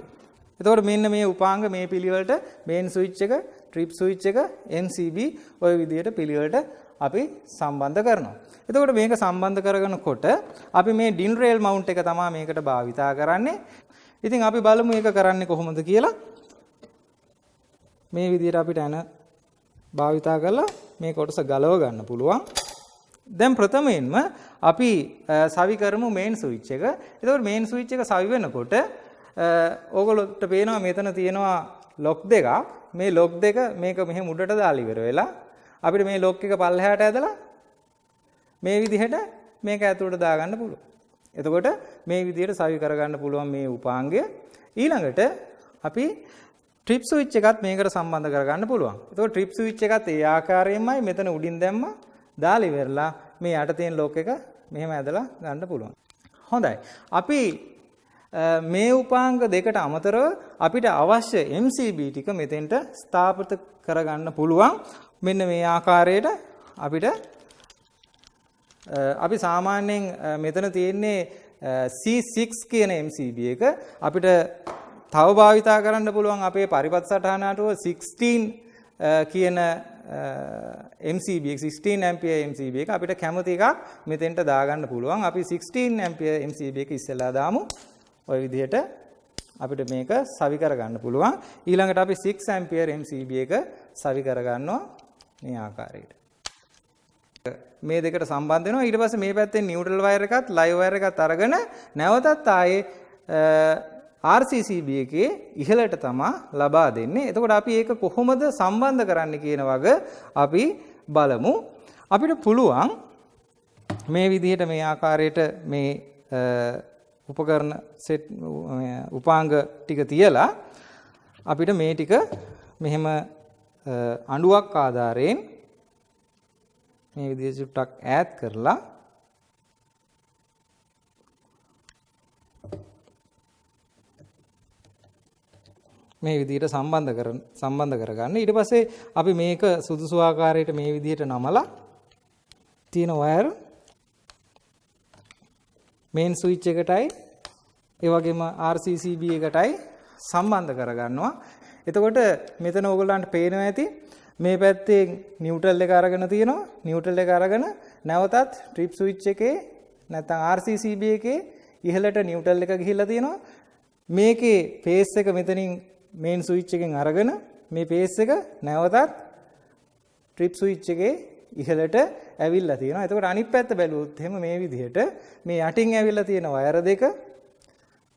එතකොට මෙන්න මේ උපාංග මේ පිළිවෙලට මේන් ස්විච් එක, ට්‍රිප් ස්විච් එක, MCB ඔය විදිහට පිළිවෙලට අපි සම්බන්ධ කරනවා. එතකොට මේක සම්බන්ධ කරගෙනකොට අපි මේ ඩින් රේල් මවුන්ට් එක තමයි මේකට භාවිතා කරන්නේ. ඉතින් අපි බලමු මේක කරන්නේ කොහොමද කියලා. මේ විදිහට අපිට ඇන භාවිතා කරලා මේ කොටස ගලව ගන්න පුළුවන්. දැන් ප්‍රථමයෙන්ම අපි සවි කරමු මේන් ස්විච් එක. එතකොට මේන් ස්විච් එක සවි වෙනකොට ඕගොල්ලොන්ට පේනවා මෙතන තියෙනවා ලොක් දෙකක්. මේ ලොක් දෙක මේක මෙහෙම උඩට දාලා ඉවර වෙලා අපිට මේ ලොක් එක පල්ලෙහාට ඇදලා මේ විදිහට මේක ඇතුළට දාගන්න පුළුවන්. එතකොට මේ විදිහට සවි කරගන්න පුළුවන් මේ උපාංගය. ඊළඟට අපි ට්‍රිප් ස්විච් එකත් මේකට සම්බන්ධ කරගන්න පුළුවන්. එතකොට ට්‍රිප් ස්විච් එකත් ඒ ආකාරයෙන්මයි මෙතන උඩින් දැම්මා දාලා ඉවරලා මේ යට තියෙන ලොක් එක මෙහෙම ඇදලා ගන්න පුළුවන්. හොඳයි. අපි මේ උපාංග දෙකට අමතරව අපිට අවශ්‍ය MCB ටික මෙතෙන්ට ස්ථාපිත කරගන්න පුළුවන්. මෙන්න මේ ආකාරයට අපිට අපි සාමාන්‍යයෙන් මෙතන තියෙන්නේ C6 කියන MCB එක අපිට තව භාවිතා කරන්න පුළුවන් අපේ පරිපත් සටහන අටුව 16 කියන MCB 16 ampere MCB එක අපිට කැමති එකක් මෙතෙන්ට දාගන්න පුළුවන්. අපි 16 ampere MCB එක ඉස්සෙල්ලා දාමු. ඔය විදිහට අපිට මේක සවි කරගන්න පුළුවන්. ඊළඟට අපි 6 ampere MCB එක සවි කරගන්නවා මේ ආකාරයට. මේ දෙකට සම්බන්ධ වෙනවා. ඊට පස්සේ මේ පැත්තෙන් නියුට්‍රල් වයර් එකත් ලයිව් වයර් එකත් අරගෙන නැවතත් ආයේ RCCB එකේ ඉහළට තමයි ලබා දෙන්නේ. එතකොට අපි ඒක කොහොමද සම්බන්ධ කරන්න කියන වග අපි බලමු. අපිට පුළුවන් මේ විදිහට මේ ආකාරයට මේ උපකරණ සෙට් උපාංග ටික තියලා අපිට මේ ටික මෙහෙම අඬුවක් ආධාරයෙන් මේ විදිහට චුට්ටක් ඈත් කරලා මේ විදිහට සම්බන්ධ කරගන්න. ඊට පස්සේ අපි මේක සුදුසු ආකාරයට මේ විදිහට නමලා තියෙන වයර් මේන් ස්විච් එකටයි ඒ වගේම RCCB එකටයි සම්බන්ධ කරගන්නවා. එතකොට මෙතන ඕගොල්ලන්ට පේනවා ඇති මේ පැත්තේ නියුට්‍රල් එක අරගෙන තියෙනවා. නියුට්‍රල් එක අරගෙන නැවතත් ට්‍රිප් ස්විච් එකේ නැත්නම් RCCB එකේ ඉහළට නියුට්‍රල් එක ගිහිල්ලා තියෙනවා. මේකේ පේස් එක මෙතනින් මේන් ස්විච් එකෙන් අරගෙන මේ පේස් එක නැවතත් ට්‍රිප් ස්විච් එකේ ඉහළට ඇවිල්ලා තියෙනවා. එතකොට අනිත් පැත්ත බැලුවොත් එහෙම මේ විදිහට මේ යටින් ඇවිල්ලා තියෙන වයර් දෙක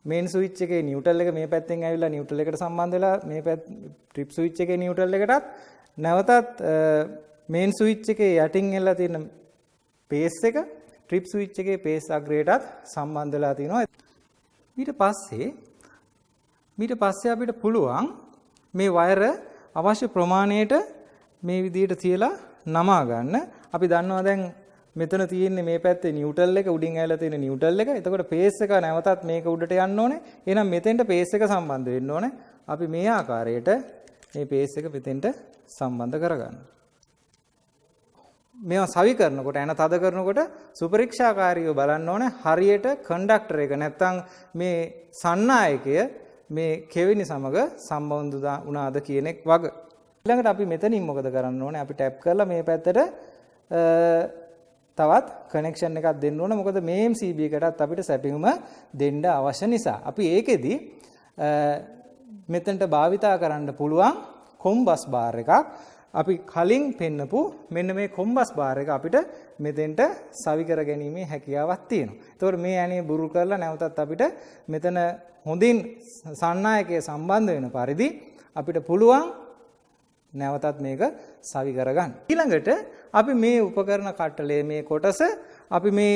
මේන් ස්විච් එකේ නියුට්‍රල් එක මේ පැත්තෙන් ඇවිල්ලා නියුට්‍රල් එකට සම්බන්ධ වෙලා මේ පැත්ත ට්‍රිප් ස්විච් එකේ නියුට්‍රල් එකටත් නැවතත් මේන් ස්විච් එකේ යටින් ඇවිල්ලා තියෙන පේස් එක ට්‍රිප් ස්විච් එකේ පේස් අග්‍රයටත් සම්බන්ධ වෙලා තියෙනවා. ඊට පස්සේ අපිට පුළුවන් මේ වයර අවශ්‍ය ප්‍රමාණයට මේ විදිහට තියලා නමා ගන්න. අපි දන්නවා දැන් මෙතන තියෙන්නේ මේ පැත්තේ නියුට්‍රල් එක උඩින් ඇවිල්ලා තියෙන නියුට්‍රල් එක. එතකොට පේස් එක නැවතත් මේක උඩට යන්න ඕනේ. එහෙනම් මෙතෙන්ට පේස් එක සම්බන්ධ වෙන්න ඕනේ. අපි මේ ආකාරයට මේ පේස් එක මෙතෙන්ට සම්බන්ධ කරගන්න. මේවා සවි කරනකොට එන තද කරනකොට සුපරීක්ෂාකාරීව බලන්න ඕනේ හරියට කන්ඩක්ටර් එක නැත්තම් මේ සන්නායකය මේ කෙවිනි සමග සම්බන්ධ වුණාද කියන එක වග. ඊළඟට අපි මෙතනින් මොකද කරන්න ඕනේ? අපි ටැප් කරලා මේ පැත්තට තවත් කනෙක්ෂන් එකක් දෙන්න ඕනේ. මොකද මේ MCB එකටත් අපිට සැපියුම දෙන්න අවශ්‍ය නිසා. අපි ඒකෙදි මෙතනට භාවිතා කරන්න පුළුවන් කොම්බස් බාර් එකක්. අපි කලින් පෙන්නපු මෙන්න මේ කොම්බස් බාර් එක අපිට මෙතෙන්ට සවි කර ගැනීමේ හැකියාවක් තියෙනවා. ඒතකොට මේ ඇණේ බුරු කරලා නැවතත් අපිට මෙතන හොඳින් සන්නායකයේ සම්බන්ධ වෙන පරිදි අපිට පුළුවන් නැවතත් මේක සවි කරගන්න. ඊළඟට අපි මේ උපකරණ කට්ටලේ මේ කොටස අපි මේ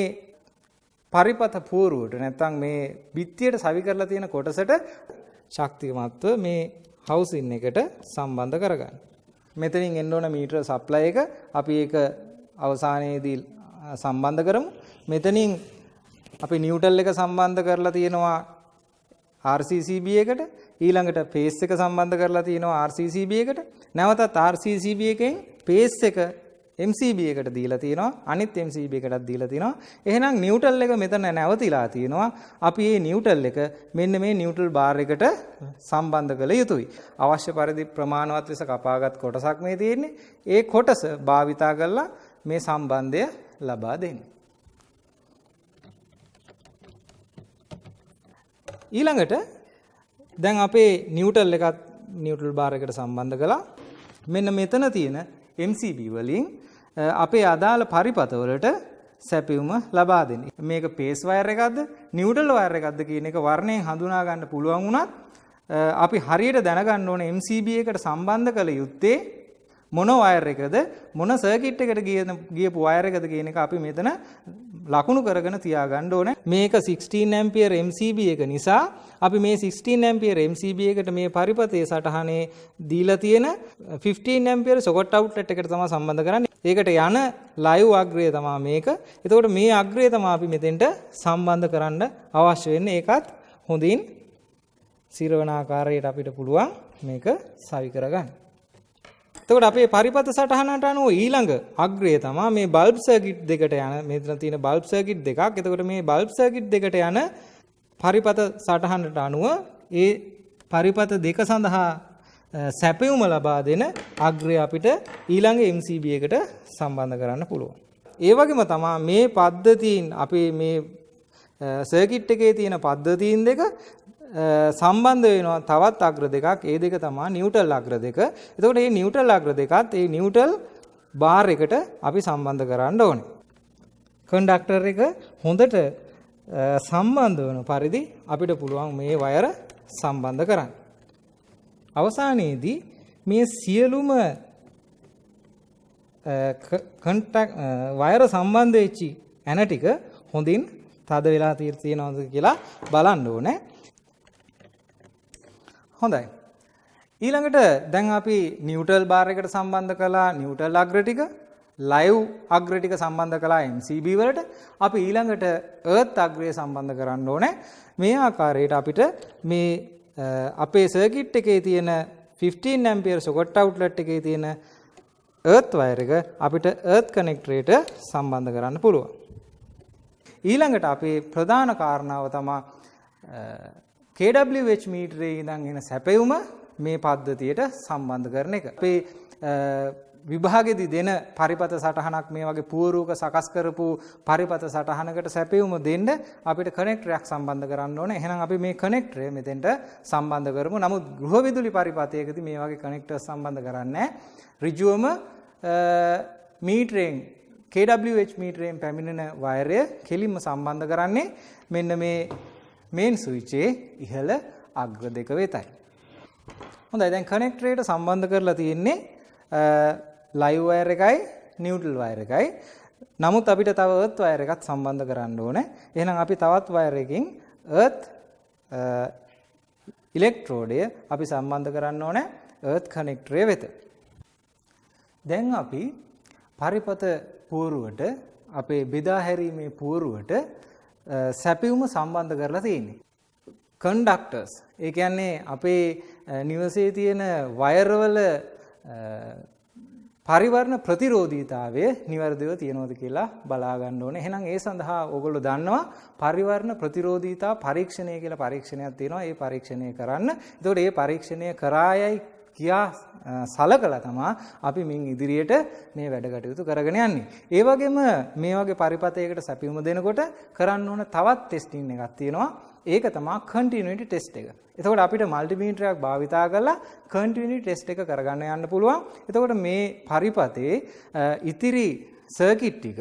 පරිපත පුවරුවට නැත්නම් මේ බිත්තියට සවි කරලා තියෙන කොටසට ශක්තිමත්ව මේ හවුසින් එකට සම්බන්ධ කරගන්න. මෙතනින් එන්න ඕන මීටර සප්ලයි එක අපි ඒක අවසානයේදී සම්බන්ධ කරමු. මෙතනින් අපි නිව්ට්‍රල් එක සම්බන්ධ කරලා තියෙනවා RCCB එකට, ඊළඟට ෆේස් එක සම්බන්ධ කරලා තියෙනවා RCCB එකට, නැවතත් RCCB එකෙන් ෆේස් එක MCB එකට දීලා තියෙනවා, අනිත් MCB එකටත් දීලා තියෙනවා. එහෙනම් නිව්ට්‍රල් එක මෙතන නැවතිලා තියෙනවා. අපි මේ නිව්ට්‍රල් එක මෙන්න මේ නිව්ට්‍රල් බාර් එකට සම්බන්ධ කළ යුතුයි. අවශ්‍ය පරිදි ප්‍රමාණවත් ලෙස කපාගත් කොටසක් මේ තියෙන්නේ. ඒ කොටස භාවිතා කරලා මේ සම්බන්ධය ලබා දෙන්න. ඊළඟට දැන් අපේ නිව්ට්‍රල් එකත් නිව්ට්‍රල් බාර් එකට සම්බන්ධ කළා. මෙන්න මෙතන තියෙන MCB වලින් අපේ අදාළ පරිපත වලට සැපයුම ලබා දෙන්නේ. මේක පේස් වයර් එකක්ද නිව්ට්‍රල් වයර් එකක්ද කියන එක වර්ණයෙන් හඳුනා ගන්න පුළුවන් වුණත් අපි හරියට දැනගන්න ඕනේ MCB එකට සම්බන්ධ කළ යුත්තේ මොන වයර් එකද මොන සර්කිට් එකට ගියපු වයර් එකද කියන එක අපි මෙතන ලකුණු කරගෙන තියාගන්න ඕනේ. මේක 16 ඇම්පියර් MCB එක නිසා අපි මේ 16 ඇම්පියර් MCB එකට මේ පරිපතේ සටහනේ දීලා තියෙන 15 ඇම්පියර් සොකට් අවුට්ලට් එකට තමයි සම්බන්ධ කරන්නේ. ඒකට යන ලයිව් අග්‍රය තමයි මේක. එතකොට මේ අග්‍රය තමයි අපි මෙතෙන්ට සම්බන්ධ කරන්න අවශ්‍ය වෙන්නේ. ඒකත් හොඳින් සිරවන ආකාරයට අපිට පුළුවන් මේක සවි කරගන්න. එතකොට අපේ පරිපත සටහනට අනුව ඊළඟ අග්‍රය තමයි මේ බල්බ් සර්කිට් දෙකට යන මෙතන තියෙන බල්බ් සර්කිට් දෙකක්. එතකොට මේ බල්බ් සර්කිට් දෙකට යන පරිපත සටහනට අනුව ඒ පරිපත දෙක සඳහා සැපයුම ලබා දෙන අග්‍රය අපිට ඊළඟ MCB එකට සම්බන්ධ කරන්න පුළුවන්. ඒ වගේම තමයි මේ පද්ධතීන් අපේ මේ සර්කිට් එකේ තියෙන පද්ධතීන් දෙක සම්බන්ධ වෙනවා තවත් අග්‍ර දෙකක්. ඒ දෙක තමයි නිව්ට්‍රල් අග්‍ර දෙක. එතකොට මේ නිව්ට්‍රල් අග්‍ර දෙකත් ඒ නිව්ට්‍රල් බාර් එකට අපි සම්බන්ධ කරන්න ඕනේ. කන්ඩක්ටර් එක හොඳට සම්බන්ධ වෙන පරිදි අපිට පුළුවන් මේ වයර සම්බන්ධ කරන්න. අවසානයේදී මේ සියලුම වයර සම්බන්ධ වෙච්චි ඇන ටික හොඳින් තද වෙලා තියෙනවද කියලා බලන්න ඕනේ. හොඳයි. ඊළඟට දැන් අපි නිව්ට්‍රල් බාර් එකට සම්බන්ධ කළා නිව්ට්‍රල් අග්‍ර ටික, ලයිව් අග්‍ර ටික සම්බන්ධ කළා MCB වලට. අපි ඊළඟට එර්ත් අග්‍රය සම්බන්ධ කරන්න ඕනේ. මේ ආකාරයට අපිට මේ අපේ සර්කිට් එකේ තියෙන 15 ඇම්පියර් සොකට් අවුට්ලට් එකේ තියෙන එර්ත් වයර් එක අපිට එර්ත් කනෙක්ටරයට සම්බන්ධ කරන්න පුළුවන්. ඊළඟට අපේ ප්‍රධාන කාරණාව තමයි KWH මීටරේ ඉඳන් එන සැපයුම මේ පද්ධතියට සම්බන්ධ කරන එක. අපේ විභාගෙදි දෙන පරිපත සටහනක් මේ වගේ පුවරුවක සකස් කරපු පරිපත සටහනකට සැපයුම දෙන්න අපිට කනෙක්ටරයක් සම්බන්ධ කරන්න ඕනේ. එහෙනම් අපි මේ කනෙක්ටරය මෙතෙන්ට සම්බන්ධ කරමු. නමුත් ගෘහ විදුලි පරිපතයකදී මේ වගේ කනෙක්ටර් සම්බන්ධ කරන්නේ නැහැ. ඍජුවම මීටරෙන් KWH මීටරයෙන් පැමිණෙන වයරය කෙලින්ම සම්බන්ධ කරන්නේ මෙන්න මේ මේන් ස්විචේ ඉහළ අග්‍ර දෙක වෙතයි. හොඳයි, දැන් කනෙක්ටරයට සම්බන්ධ කරලා තියෙන්නේ ලයිව් වයර් එකයි නිව්ට්‍රල් වයර් එකයි. නමුත් අපිට තව එර්ත් වයර් එකක් සම්බන්ධ කරන්න ඕනේ. එහෙනම් අපි තවත් වයර් එකකින් එර්ත් ඉලෙක්ට්‍රෝඩය අපි සම්බන්ධ කරන්න ඕනේ එර්ත් කනෙක්ටරය වෙත. දැන් අපි පරිපත පුවරුවට අපේ බෙදා හැරීමේ පුවරුවට සැපයුම සම්බන්ධ කරලා තියෙන්නේ. කන්ඩක්ටර්ස්, ඒ කියන්නේ අපේ නිවසේ තියෙන වයර්වල පරිවර්ණ ප්‍රතිරෝධීතාවය නිවැරදිව තියෙනවද කියලා බලා ගන්න ඕනේ. එහෙනම් ඒ සඳහා ඕගොල්ලෝ දන්නවා පරිවර්ණ ප්‍රතිරෝධීතා පරීක්ෂණය කියලා පරීක්ෂණයක් තියෙනවා. ඒ පරීක්ෂණය කරන්න. එතකොට මේ පරීක්ෂණය කරායයි කියා සලකලා තමයි අපි මින් ඉදිරියට මේ වැඩ කටයුතු කරගෙන යන්නේ. ඒ වගේම මේ වගේ පරිපතයකට සැපයුම දෙනකොට කරන්න ඕන තවත් ටෙස්ටිං එකක් තියෙනවා. ඒක තමයි කන්ටිනියුටි ටෙස්ට් එක. එතකොට අපිට මල්ටිමීටරයක් භාවිතා කරලා කන්ටිනියුටි ටෙස්ට් එක කරගන්න යන්න පුළුවන්. එතකොට මේ පරිපතේ ඉතිරි සර්කිට් ටික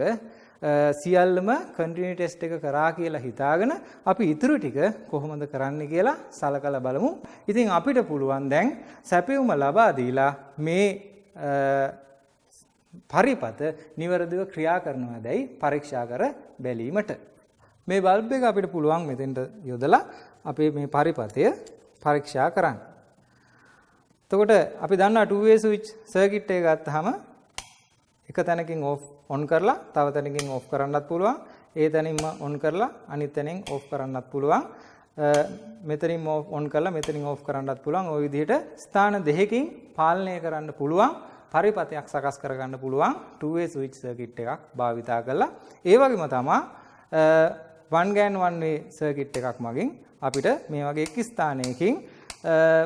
සියල්ලම කන්ටිනියුටි ටෙස්ට් එක කරා කියලා හිතාගෙන අපි ඉතුරු ටික කොහොමද කරන්න කියලා සලකලා බලමු. ඉතින් අපිට පුළුවන් දැන් සැපයුම ලබා දීලා මේ පරිපත නිවැරදිව ක්‍රියා කරනවාදයි පරීක්ෂා කර බැලීමට. මේ බල්බ් එක අපිට පුළුවන් මෙතෙන්ට යොදලා අපේ මේ පරිපථය පරීක්ෂා කරන්න. එතකොට අපි දන්නවා 2way switch circuit එක ගත්තාම එක තැනකින් on කරලා තව තැනකින් off කරන්නත් පුළුවන්. ඒ තැනින්ම on කරලා අනිත් තැනින් off කරන්නත් පුළුවන්. මෙතනින් on කරලා මෙතනින් off කරන්නත් පුළුවන්. ওই විදිහට ස්ථාන දෙකකින් පාලනය කරන්න පුළුවන් පරිපථයක් සකස් කරගන්න පුළුවන් 2way switch circuit එකක් භාවිතා කරලා. ඒ වගේම තමයි one GAN one way circuit එකක් මගින් අපිට මේ වගේ එක් ස්ථානයකින්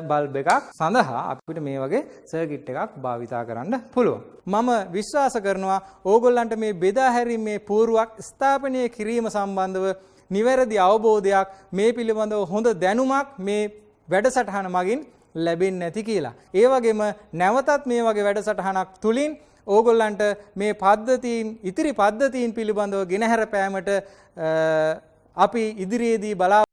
බල්බ් එකක් සඳහා අපිට මේ වගේ සර්කිට් එකක් භාවිතා කරන්න පුළුවන්. මම විශ්වාස කරනවා ඕගොල්ලන්ට මේ බෙදා හැරීමේ පූර්වක් ස්ථාපනය කිරීම සම්බන්ධව නිවැරදි අවබෝධයක් මේ පිළිබඳව හොඳ දැනුමක් මේ වැඩසටහන මගින් ලැබෙන්නේ නැති කියලා. ඒ වගේම නැවතත් මේ වගේ වැඩසටහනක් තුලින් ඕගොල්ලන්ට මේ පද්ධතීන් ඉතිරි පද්ධතීන් පිළිබඳව ගෙනහැර පෑමට අපි ඉදිරියේදී බලා